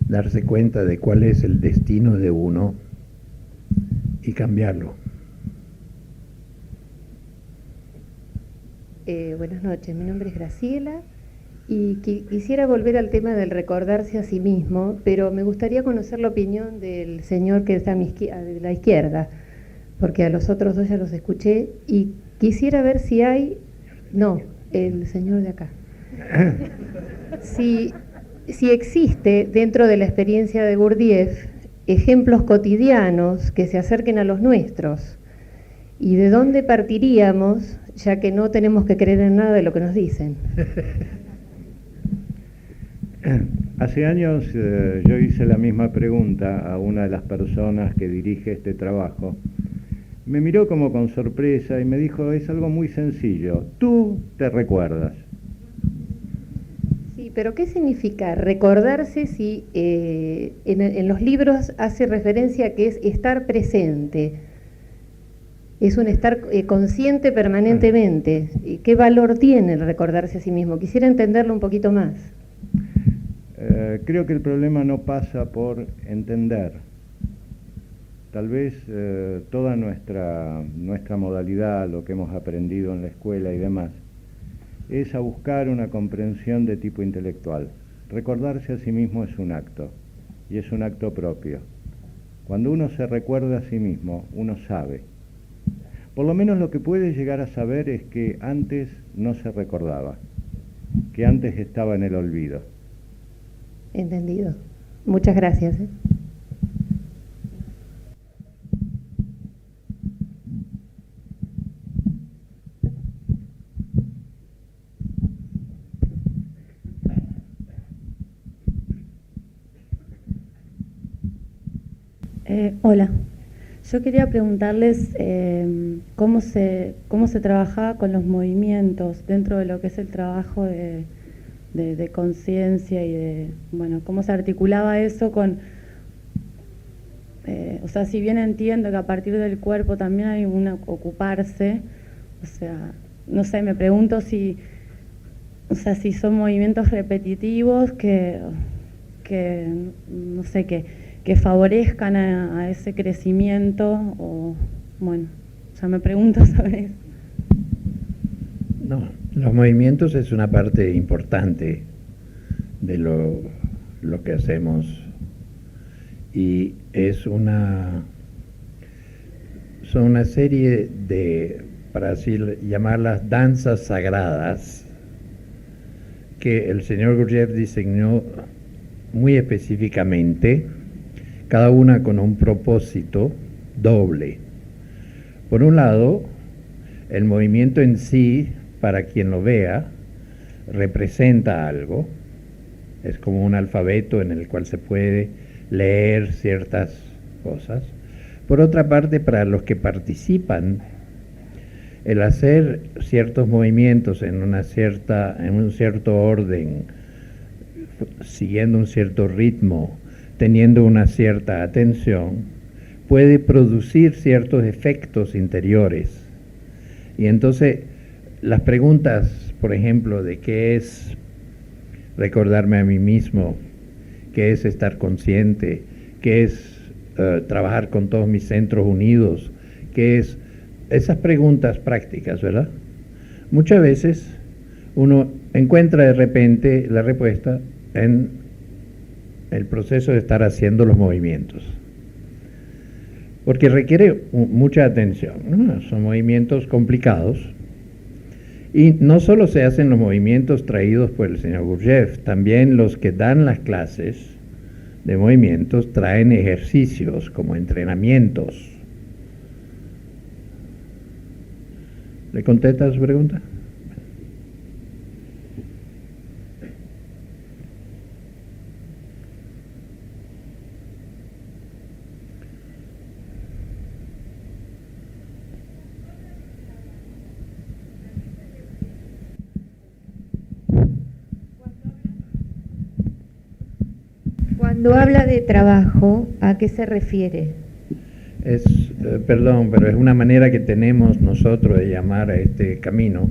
darse cuenta de cuál es el destino de uno y cambiarlo. Buenas noches, mi nombre es Graciela y quisiera volver al tema del recordarse a sí mismo, pero me gustaría conocer la opinión del señor que está a de la izquierda, porque a los otros dos ya los escuché y quisiera ver si hay... No, el señor de acá. Si existe dentro de la experiencia de Gurdjieff ejemplos cotidianos que se acerquen a los nuestros y de dónde partiríamos, ya que no tenemos que creer en nada de lo que nos dicen. Hace años yo hice la misma pregunta a una de las personas que dirige este trabajo. Me miró como con sorpresa y me dijo, es algo muy sencillo, tú te recuerdas. Sí, pero ¿qué significa recordarse si en los libros hace referencia a que es estar presente? Es un estar consciente permanentemente. ¿Qué valor tiene el recordarse a sí mismo? Quisiera entenderlo un poquito más. Creo que el problema no pasa por entender. Tal vez toda nuestra modalidad, lo que hemos aprendido en la escuela y demás, es a buscar una comprensión de tipo intelectual. Recordarse a sí mismo es un acto, y es un acto propio. Cuando uno se recuerda a sí mismo, uno sabe. Por lo menos lo que puede llegar a saber es que antes no se recordaba, que antes estaba en el olvido. Entendido. Muchas gracias. Hola, yo quería preguntarles cómo se trabajaba con los movimientos dentro de lo que es el trabajo de conciencia y de, bueno, cómo se articulaba eso con, o sea, si bien entiendo que a partir del cuerpo también hay un ocuparse, o sea, no sé, me pregunto si son movimientos repetitivos que no sé, que favorezcan a ese crecimiento, o bueno, ya me pregunto sobre eso. No, los movimientos es una parte importante de lo que hacemos y son una serie de, para así llamarlas, danzas sagradas que el señor Gurdjieff diseñó muy específicamente, cada una con un propósito doble. Por un lado, el movimiento en sí, para quien lo vea, representa algo, es como un alfabeto en el cual se puede leer ciertas cosas. Por otra parte, para los que participan, el hacer ciertos movimientos en un cierto orden, siguiendo un cierto ritmo, teniendo una cierta atención, puede producir ciertos efectos interiores. Y entonces las preguntas, por ejemplo, de qué es recordarme a mí mismo, qué es estar consciente, qué es trabajar con todos mis centros unidos, qué es esas preguntas prácticas, ¿verdad? Muchas veces uno encuentra de repente la respuesta en el proceso de estar haciendo los movimientos, porque requiere mucha atención, ¿no? Son movimientos complicados, y no solo se hacen los movimientos traídos por el señor Gurdjieff, también los que dan las clases de movimientos traen ejercicios como entrenamientos. ¿Le contesta su pregunta? Cuando habla de trabajo, ¿a qué se refiere? Perdón, pero es una manera que tenemos nosotros de llamar a este camino,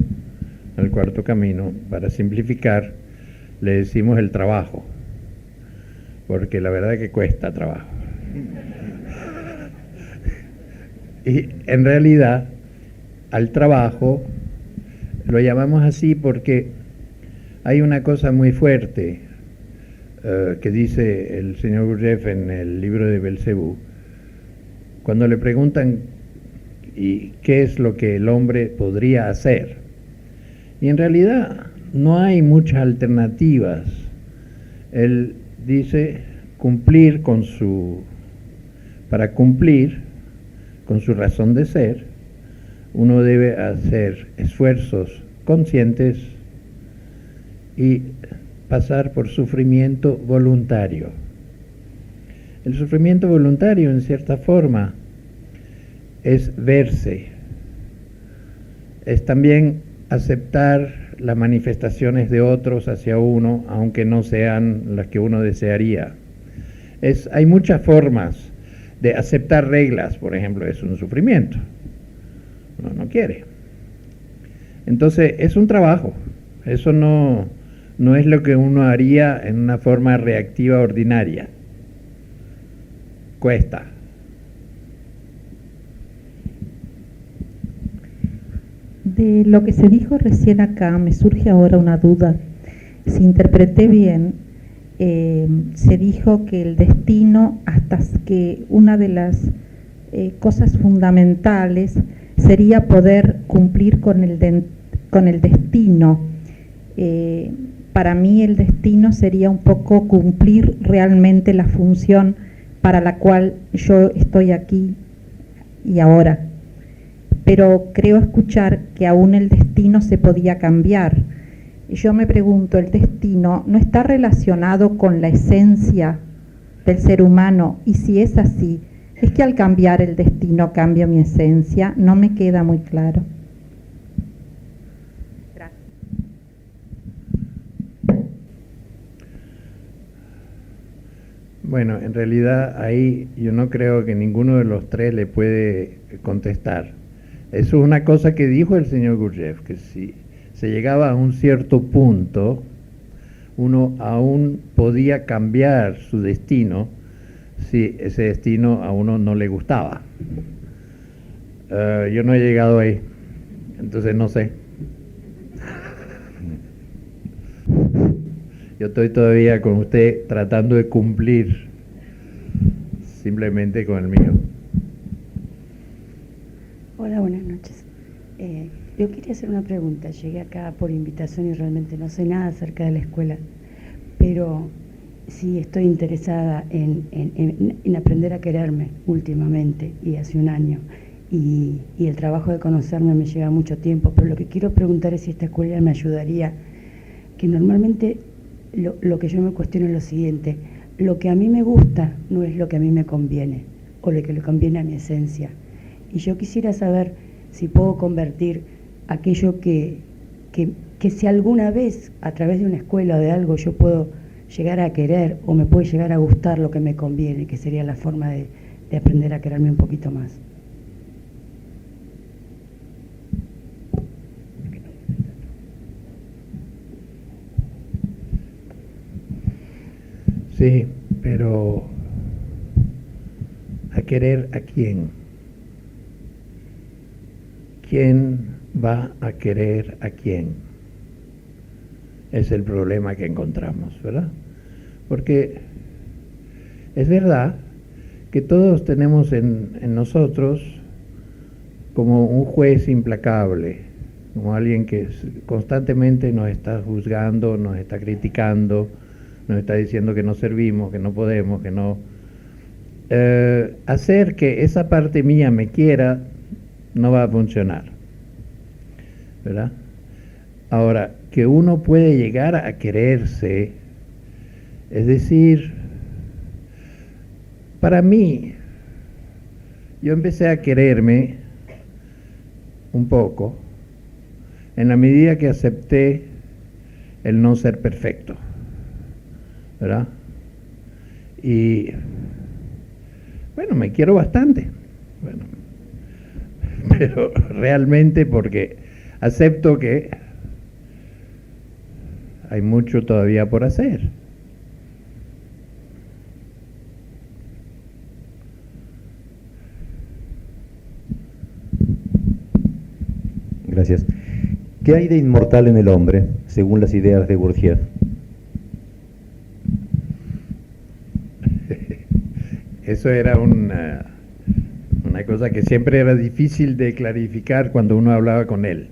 al cuarto camino. Para simplificar, le decimos el trabajo, porque la verdad es que cuesta trabajo. Y en realidad, al trabajo lo llamamos así porque hay una cosa muy fuerte que dice el señor Gurdjieff en el libro de Belcebú. Cuando le preguntan ¿y qué es lo que el hombre podría hacer? Y en realidad no hay muchas alternativas. Él dice para cumplir con su razón de ser, uno debe hacer esfuerzos conscientes y pasar por sufrimiento voluntario. El sufrimiento voluntario, en cierta forma, es verse, es también aceptar las manifestaciones de otros hacia uno, aunque no sean las que uno desearía. Hay muchas formas de aceptar reglas, por ejemplo, es un sufrimiento. Uno no quiere. Entonces, es un trabajo. Eso no es lo que uno haría en una forma reactiva ordinaria. Cuesta. De lo que se dijo recién acá, me surge ahora una duda. Si interpreté bien, se dijo que el destino, hasta que una de las cosas fundamentales sería poder cumplir con el destino. Para mí el destino sería un poco cumplir realmente la función para la cual yo estoy aquí y ahora. Pero creo escuchar que aún el destino se podía cambiar. Yo me pregunto, ¿el destino no está relacionado con la esencia del ser humano? Y si es así, ¿es que al cambiar el destino cambia mi esencia? No me queda muy claro. Gracias. Bueno, en realidad ahí yo no creo que ninguno de los tres le puede contestar. Eso es una cosa que dijo el señor Gurdjieff, que si se llegaba a un cierto punto, uno aún podía cambiar su destino si ese destino a uno no le gustaba. Yo no he llegado ahí, entonces no sé. Yo estoy todavía con usted tratando de cumplir simplemente con el mío. Hola, buenas noches. Yo quería hacer una pregunta. Llegué acá por invitación y realmente no sé nada acerca de la escuela, pero sí estoy interesada en aprender a quererme últimamente y hace un año. Y el trabajo de conocerme me lleva mucho tiempo, pero lo que quiero preguntar es si esta escuela me ayudaría, que normalmente lo que yo me cuestiono es lo siguiente: lo que a mí me gusta no es lo que a mí me conviene, o lo que le conviene a mi esencia. Y yo quisiera saber si puedo convertir aquello que si alguna vez a través de una escuela o de algo yo puedo llegar a querer o me puede llegar a gustar lo que me conviene, que sería la forma de aprender a quererme un poquito más. Sí, pero ¿a querer a quién? ¿Quién va a querer a quién? Es el problema que encontramos, ¿verdad? Porque es verdad que todos tenemos en nosotros como un juez implacable, como alguien que constantemente nos está juzgando, nos está criticando, nos está diciendo que no servimos, que no podemos, que no... hacer que esa parte mía me quiera no va a funcionar, ¿verdad? Ahora, que uno puede llegar a quererse, es decir, para mí, yo empecé a quererme un poco en la medida que acepté el no ser perfecto, ¿verdad? Y bueno, me quiero bastante, bueno, pero realmente porque acepto que hay mucho todavía por hacer. Gracias. ¿Qué hay de inmortal en el hombre, según las ideas de Gurdjieff? Eso era una cosa que siempre era difícil de clarificar cuando uno hablaba con él,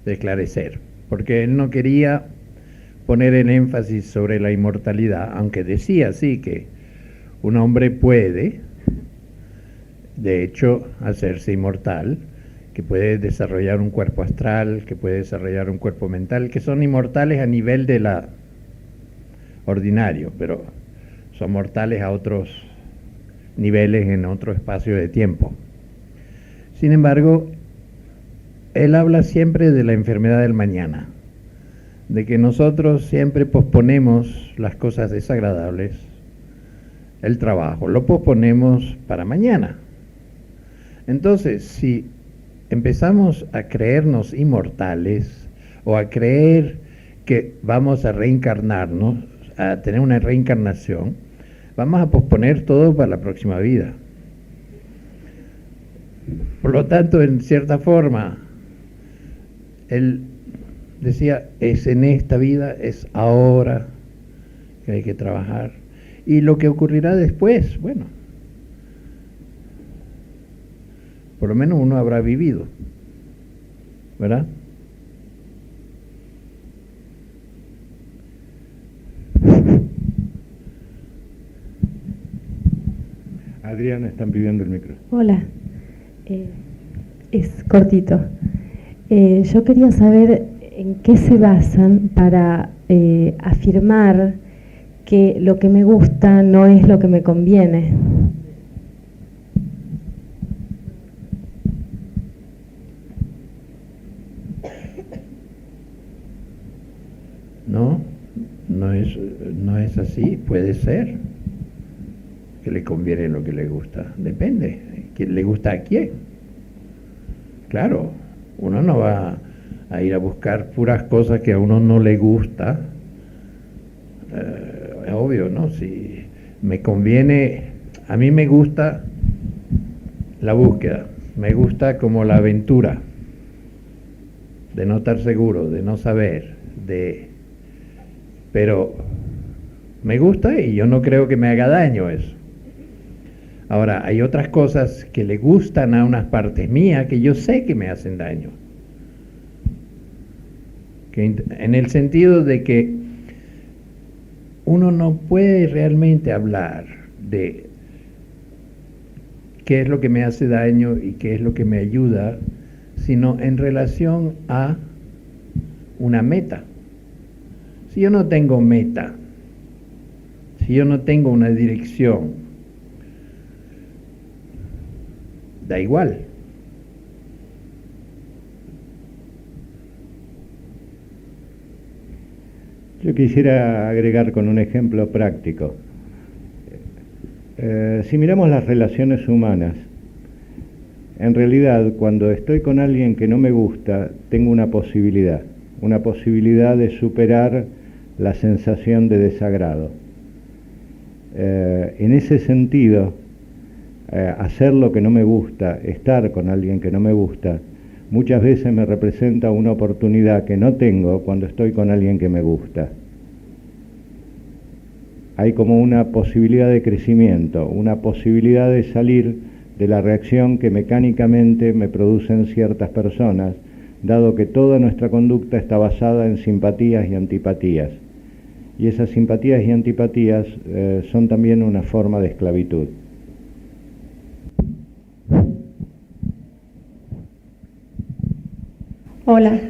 de esclarecer, porque él no quería poner el énfasis sobre la inmortalidad, aunque decía sí que un hombre puede, de hecho, hacerse inmortal, que puede desarrollar un cuerpo astral, que puede desarrollar un cuerpo mental, que son inmortales a nivel de la ordinario, pero son mortales a otros niveles en otro espacio de tiempo. Sin embargo, él habla siempre de la enfermedad del mañana, de que nosotros siempre posponemos las cosas desagradables, el trabajo, lo posponemos para mañana. Entonces, si empezamos a creernos inmortales o a creer que vamos a reencarnarnos, a tener una reencarnación, vamos a posponer todo para la próxima vida. Por lo tanto, en cierta forma, él decía, es en esta vida, es ahora que hay que trabajar. Y lo que ocurrirá después, bueno, por lo menos uno habrá vivido, ¿verdad? Adriana, están pidiendo el micro. Hola, es cortito. Yo quería saber en qué se basan para afirmar que lo que me gusta no es lo que me conviene. No es así, puede ser que le conviene lo que le gusta, depende, ¿quién le gusta a quién? Claro, uno no va a ir a buscar puras cosas que a uno no le gusta, es obvio, ¿no? Si me conviene, a mí me gusta la búsqueda, me gusta como la aventura, de no estar seguro, de no saber, pero me gusta y yo no creo que me haga daño eso. Ahora, hay otras cosas que le gustan a unas partes mías que yo sé que me hacen daño. En el sentido de que uno no puede realmente hablar de qué es lo que me hace daño y qué es lo que me ayuda, sino en relación a una meta. Si yo no tengo meta, si yo no tengo una dirección, da igual. Yo quisiera agregar con un ejemplo práctico. Si miramos las relaciones humanas, en realidad cuando estoy con alguien que no me gusta, tengo una posibilidad de superar la sensación de desagrado. En ese sentido, hacer lo que no me gusta, estar con alguien que no me gusta, muchas veces me representa una oportunidad que no tengo cuando estoy con alguien que me gusta. Hay como una posibilidad de crecimiento, una posibilidad de salir de la reacción que mecánicamente me producen ciertas personas, dado que toda nuestra conducta está basada en simpatías y antipatías. Y esas simpatías y antipatías son también una forma de esclavitud. Hola,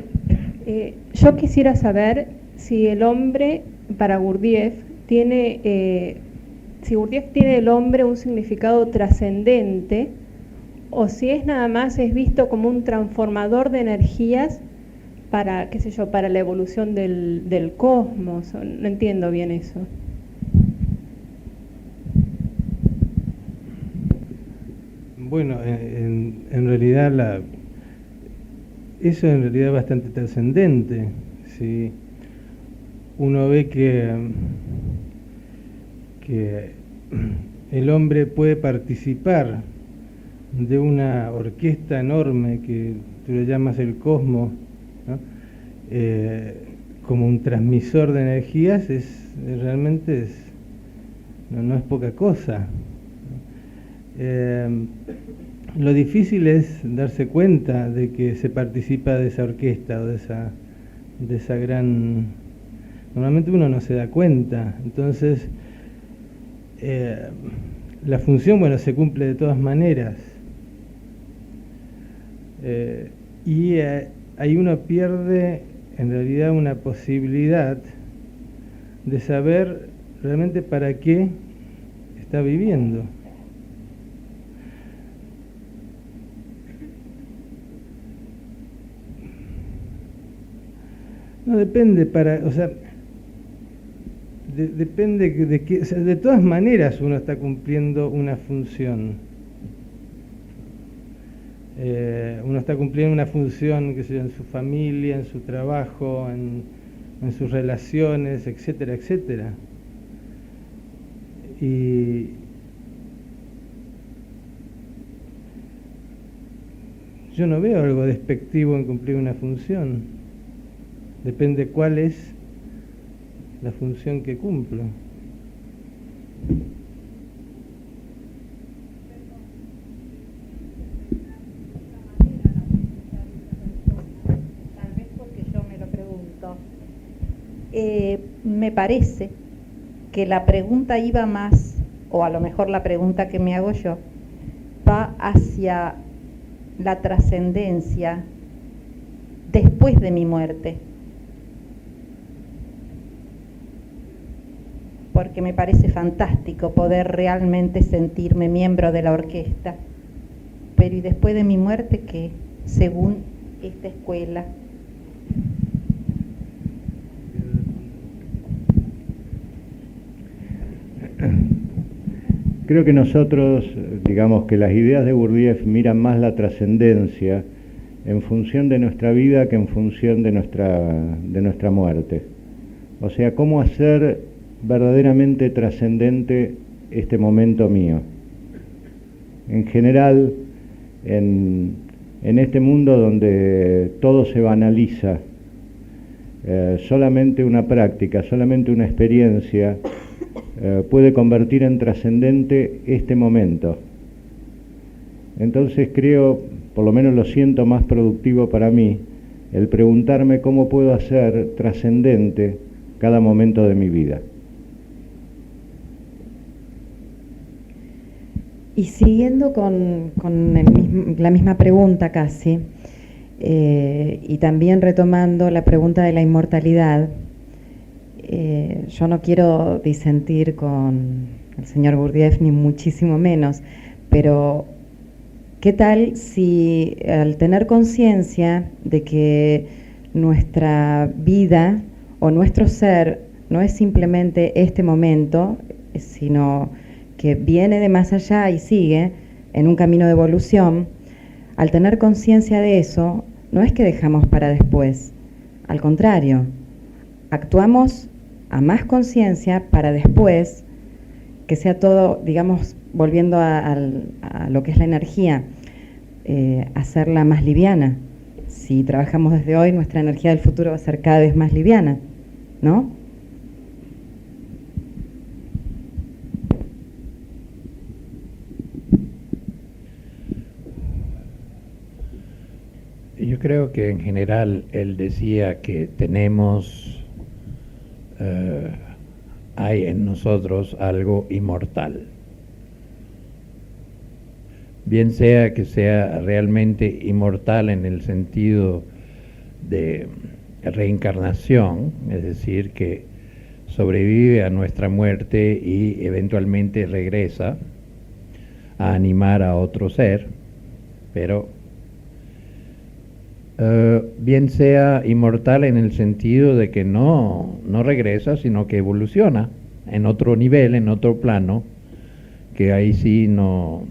yo quisiera saber si el hombre, para Gurdjieff, si Gurdjieff tiene el hombre un significado trascendente o si es nada más visto como un transformador de energías para, qué sé yo, para la evolución del cosmos. No entiendo bien eso. Bueno, en realidad eso en realidad es bastante trascendente. ¿Sí? Uno ve que el hombre puede participar de una orquesta enorme que tú le llamas el cosmos, ¿no? Como un transmisor de energías, realmente no es poca cosa. Lo difícil es darse cuenta de que se participa de esa orquesta o de esa gran... Normalmente uno no se da cuenta, entonces la función, bueno, se cumple de todas maneras. Y ahí uno pierde en realidad una posibilidad de saber realmente para qué está viviendo. No depende depende de que, o sea, de todas maneras uno está cumpliendo una función. Uno está cumpliendo una función, qué sé yo, en su familia, en su trabajo, en sus relaciones, etcétera, etcétera. Y yo no veo algo despectivo en cumplir una función. Depende cuál es la función que cumplo. Tal vez porque yo me lo pregunto. Me parece que la pregunta iba más, o a lo mejor la pregunta que me hago yo, va hacia la trascendencia después de mi muerte. Porque me parece fantástico poder realmente sentirme miembro de la orquesta. Pero ¿y después de mi muerte qué? Según esta escuela. Creo que nosotros, digamos que las ideas de Gurdjieff miran más la trascendencia en función de nuestra vida que en función de nuestra muerte. O sea, cómo hacer verdaderamente trascendente este momento mío. En general, en este mundo donde todo se banaliza, solamente una práctica, solamente una experiencia puede convertir en trascendente este momento, Entonces creo, por lo menos lo siento más productivo para mí, el preguntarme cómo puedo hacer trascendente cada momento de mi vida. Y siguiendo con la misma pregunta casi, y también retomando la pregunta de la inmortalidad, yo no quiero disentir con el señor Gurdjieff, ni muchísimo menos, pero ¿qué tal si al tener conciencia de que nuestra vida o nuestro ser no es simplemente este momento, sino que viene de más allá y sigue en un camino de evolución, al tener conciencia de eso, no es que dejamos para después, al contrario, actuamos a más conciencia para después, que sea todo, digamos, volviendo a lo que es la energía, hacerla más liviana. Si trabajamos desde hoy, nuestra energía del futuro va a ser cada vez más liviana, ¿no? Yo creo que en general él decía que tenemos, hay en nosotros algo inmortal. Bien sea que sea realmente inmortal en el sentido de reencarnación, es decir, que sobrevive a nuestra muerte y eventualmente regresa a animar a otro ser, pero bien sea inmortal en el sentido de que no regresa, sino que evoluciona en otro nivel, en otro plano, que ahí sí no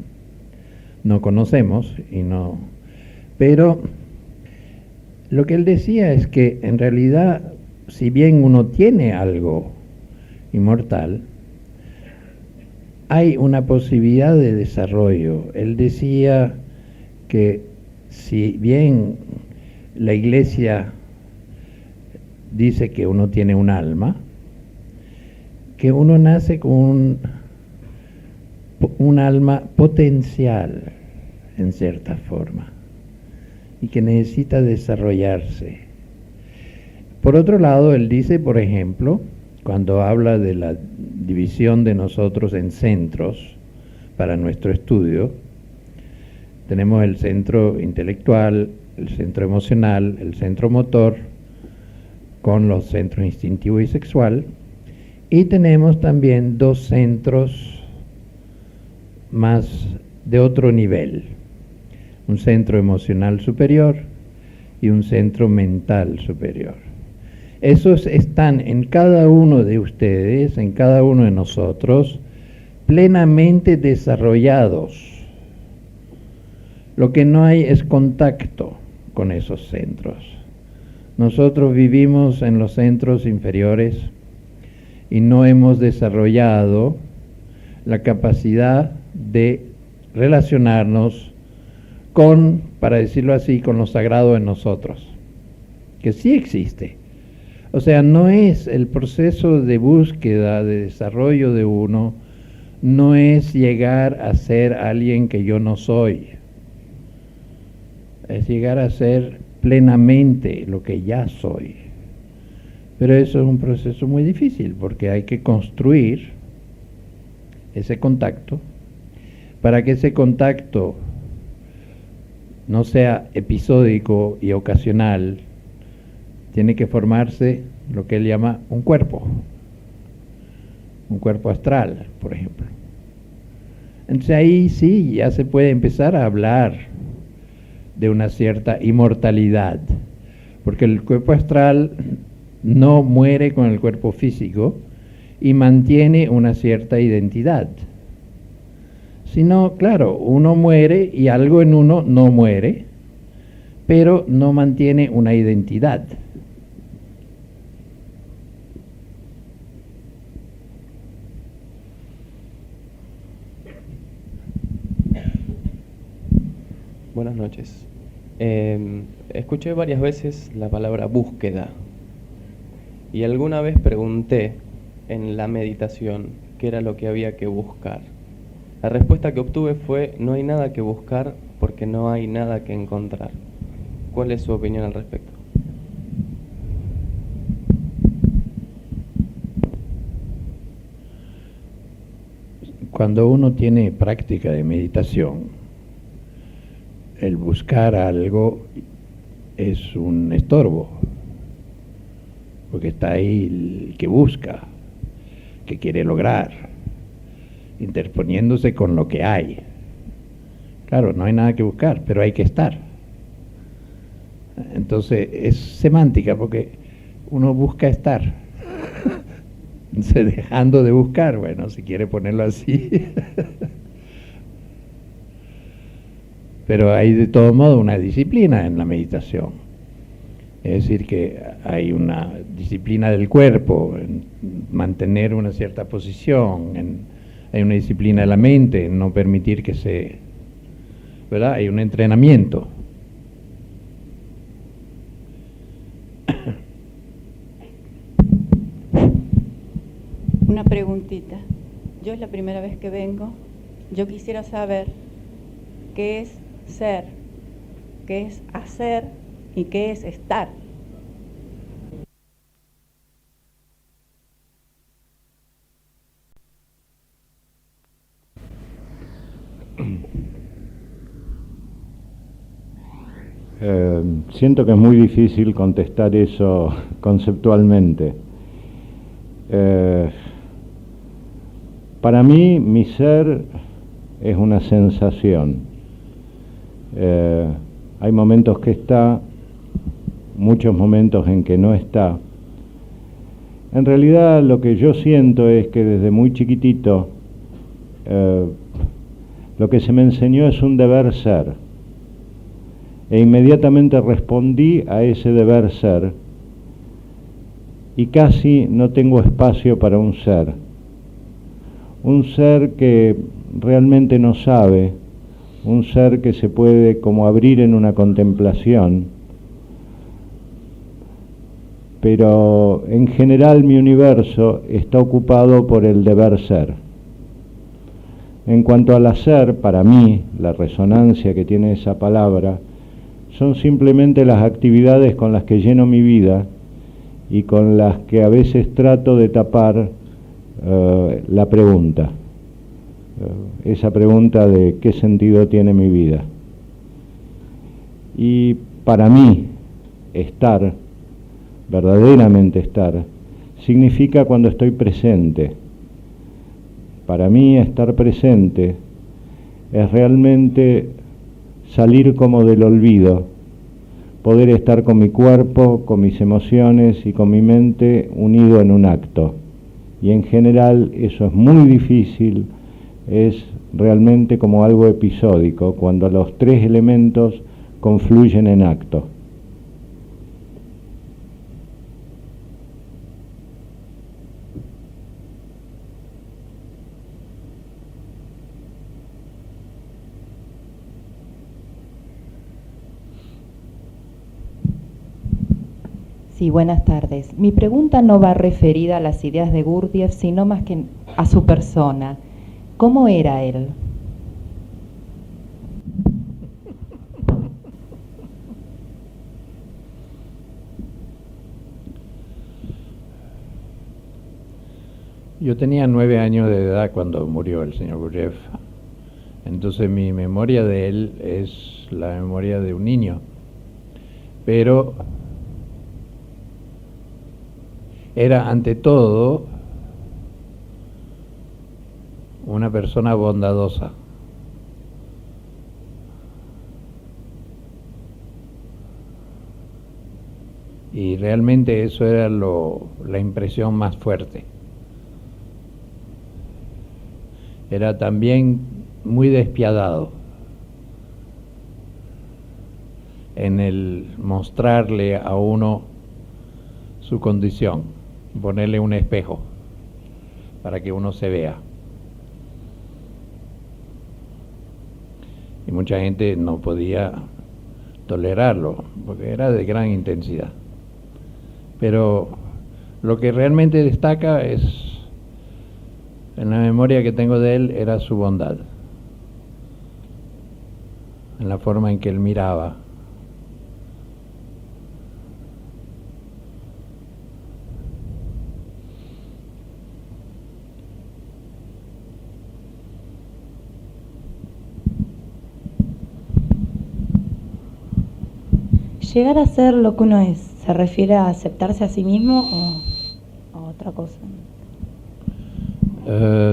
conocemos y no. Pero lo que él decía es que en realidad, si bien uno tiene algo inmortal, hay una posibilidad de desarrollo. Él decía que si bien la Iglesia dice que uno tiene un alma, que uno nace con un alma potencial, en cierta forma, y que necesita desarrollarse. Por otro lado, él dice, por ejemplo, cuando habla de la división de nosotros en centros para nuestro estudio, tenemos el centro intelectual, el centro emocional, el centro motor, con los centros instintivo y sexual, y tenemos también dos centros más de otro nivel, un centro emocional superior y un centro mental superior. Esos están en cada uno de ustedes, en cada uno de nosotros, plenamente desarrollados. Lo que no hay es contacto con esos centros. Nosotros vivimos en los centros inferiores y no hemos desarrollado la capacidad de relacionarnos con, para decirlo así, con lo sagrado en nosotros, que sí existe. O sea, no es el proceso de búsqueda, de desarrollo de uno, no es llegar a ser alguien que yo no soy. Es llegar a ser plenamente lo que ya soy. Pero eso es un proceso muy difícil porque hay que construir ese contacto para que ese contacto no sea episódico y ocasional. Tiene que formarse lo que él llama un cuerpo astral, por ejemplo. Entonces ahí sí ya se puede empezar a hablar de una cierta inmortalidad, porque el cuerpo astral no muere con el cuerpo físico y mantiene una cierta identidad. Sino, claro, uno muere y algo en uno no muere, pero no mantiene una identidad. Buenas noches. Escuché varias veces la palabra búsqueda y alguna vez pregunté en la meditación qué era lo que había que buscar. La respuesta que obtuve fue: no hay nada que buscar porque no hay nada que encontrar. ¿Cuál es su opinión al respecto? Cuando uno tiene práctica de meditación, el buscar algo es un estorbo, porque está ahí el que busca, que quiere lograr, interponiéndose con lo que hay. Claro, no hay nada que buscar, pero hay que estar. Entonces es semántica, porque uno busca estar. Dejando de buscar, bueno, si quiere ponerlo así. Pero hay de todo modo una disciplina en la meditación. Es decir, que hay una disciplina del cuerpo, en mantener una cierta posición, hay una disciplina de la mente, en no permitir que se... ¿verdad? Hay un entrenamiento. Una preguntita. Yo es la primera vez que vengo. Yo quisiera saber qué es ser, qué es hacer y qué es estar. Siento que es muy difícil contestar eso conceptualmente. Para mí, mi ser es una sensación. Hay momentos que está, muchos momentos en que no está. En realidad, lo que yo siento es que desde muy chiquitito, lo que se me enseñó es un deber ser. E inmediatamente respondí a ese deber ser y casi no tengo espacio para un ser que realmente no sabe, un ser que se puede como abrir en una contemplación, pero en general mi universo está ocupado por el deber ser. En cuanto al hacer, para mí, la resonancia que tiene esa palabra son simplemente las actividades con las que lleno mi vida y con las que a veces trato de tapar la pregunta, esa pregunta de qué sentido tiene mi vida. Y para mí, estar, verdaderamente estar, significa cuando estoy presente. Para mí estar presente es realmente salir como del olvido, poder estar con mi cuerpo, con mis emociones y con mi mente unido en un acto. Y en general eso es muy difícil, es realmente como algo episódico, cuando los tres elementos confluyen en acto. Sí, buenas tardes. Mi pregunta no va referida a las ideas de Gurdjieff, sino más que a su persona. ¿Cómo era él? Yo tenía 9 años de edad cuando murió el señor Gurdjieff. Entonces mi memoria de él es la memoria de un niño. Pero era ante todo una persona bondadosa. Y realmente eso era la impresión más fuerte. Era también muy despiadado en el mostrarle a uno su condición, ponerle un espejo para que uno se vea. Y mucha gente no podía tolerarlo porque era de gran intensidad. Pero lo que realmente destaca es, en la memoria que tengo de él, era su bondad. en la forma en que él miraba. ¿Llegar a ser lo que uno es se refiere a aceptarse a sí mismo o a otra cosa?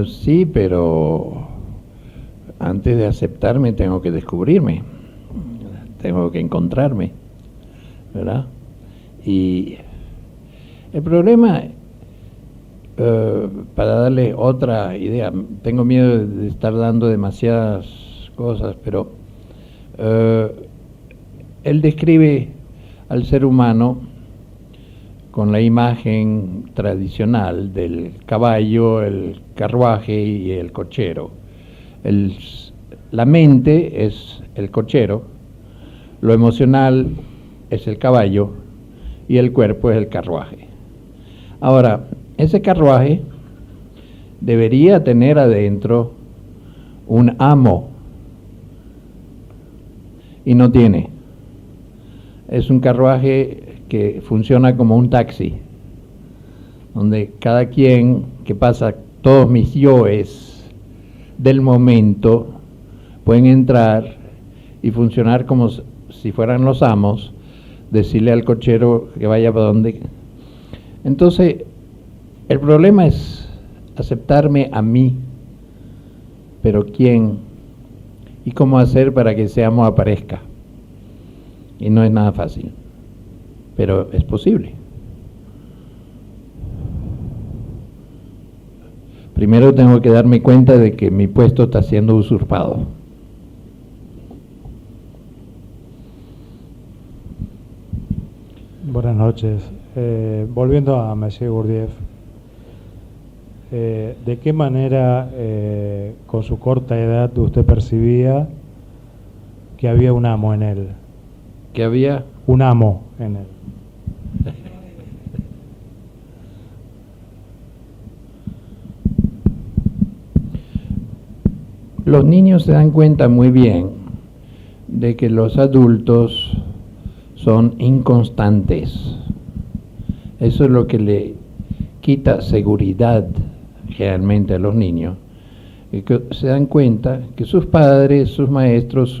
Sí, pero antes de aceptarme tengo que descubrirme, tengo que encontrarme, ¿verdad? Y el problema, para darle otra idea, tengo miedo de estar dando demasiadas cosas, pero él describe al ser humano con la imagen tradicional del caballo, el carruaje y el cochero. La mente es el cochero, lo emocional es el caballo y el cuerpo es el carruaje. Ahora, ese carruaje debería tener adentro un amo y no tiene. Es un carruaje que funciona como un taxi, donde cada quien que pasa, todos mis yoes del momento pueden entrar y funcionar como si fueran los amos, decirle al cochero que vaya para donde. Entonces, el problema es aceptarme a mí, pero ¿quién? ¿Y cómo hacer para que ese amo aparezca? Y no es nada fácil, pero es posible. Primero tengo que darme cuenta de que mi puesto está siendo usurpado. Buenas noches. Volviendo a Monsieur Gurdjieff, ¿de qué manera, con su corta edad, usted percibía que había un amo en él? ¿Que había? Un amo en él. Los niños se dan cuenta muy bien de que los adultos son inconstantes. Eso es lo que le quita seguridad realmente a los niños. Y que se dan cuenta que sus padres, sus maestros,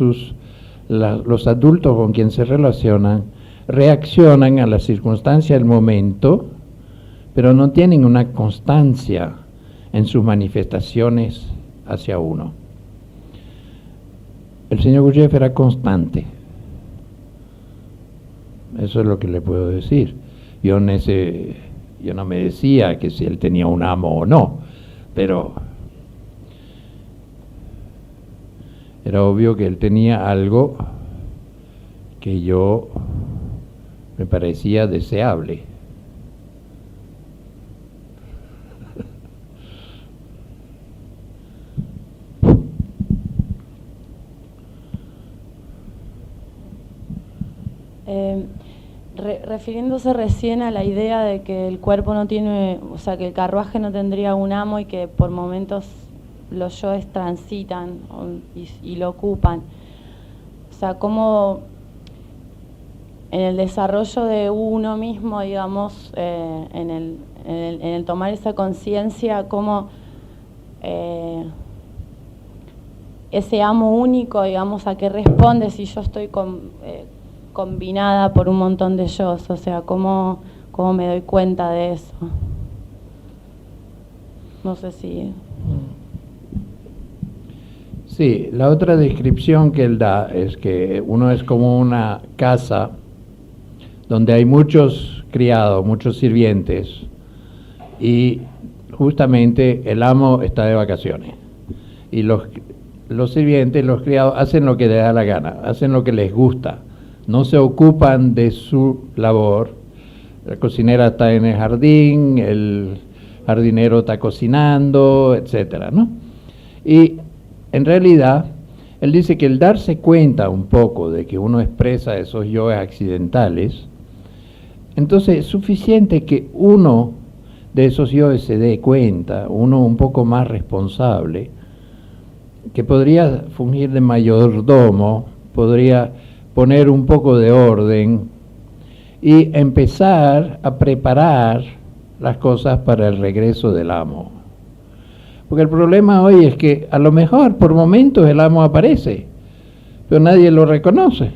los adultos con quien se relacionan, reaccionan a las circunstancias del momento, pero no tienen una constancia en sus manifestaciones hacia uno. El señor Gurdjieff era constante. Eso es lo que le puedo decir. Yo no me decía que si él tenía un amo o no, pero era obvio que él tenía algo que yo me parecía deseable. Refiriéndose recién a la idea de que el cuerpo no tiene, o sea, que el carruaje no tendría un amo y que por momentos los yoes transitan y lo ocupan. O sea, cómo en el desarrollo de uno mismo, digamos, en el tomar esa conciencia, cómo ese amo único, digamos, a qué responde si yo estoy combinada por un montón de yos, o sea, cómo me doy cuenta de eso. No sé si... Sí, la otra descripción que él da es que uno es como una casa donde hay muchos criados, muchos sirvientes, y justamente el amo está de vacaciones. Y los sirvientes, los criados, hacen lo que les da la gana, hacen lo que les gusta. No se ocupan de su labor. La cocinera está en el jardín, el jardinero está cocinando, etcétera, ¿no? Y en realidad, él dice que el darse cuenta un poco de que uno expresa esos yoes accidentales, entonces es suficiente que uno de esos yoes se dé cuenta, uno un poco más responsable, que podría fungir de mayordomo podría poner un poco de orden y empezar a preparar las cosas para el regreso del amo. Porque el problema hoy es que a lo mejor por momentos el amo aparece, pero nadie lo reconoce.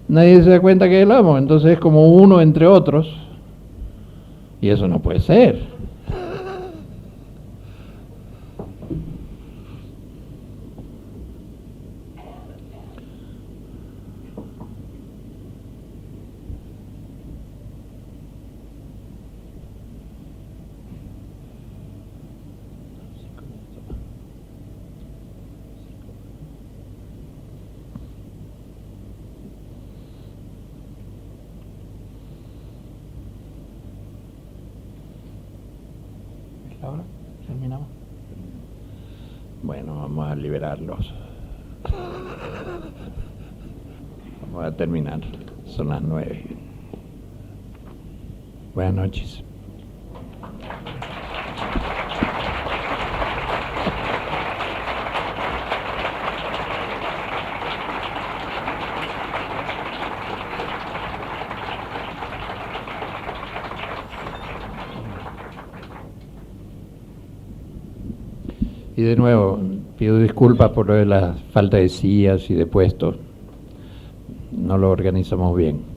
Nadie se da cuenta que es el amo, entonces es como uno entre otros, y eso no puede ser. ¿Ahora? ¿Terminamos? Bueno, vamos a liberarlos. Vamos a terminar. Son las 9. Buenas noches. Y de nuevo, pido disculpas por lo de la falta de sillas y de puestos. No lo organizamos bien.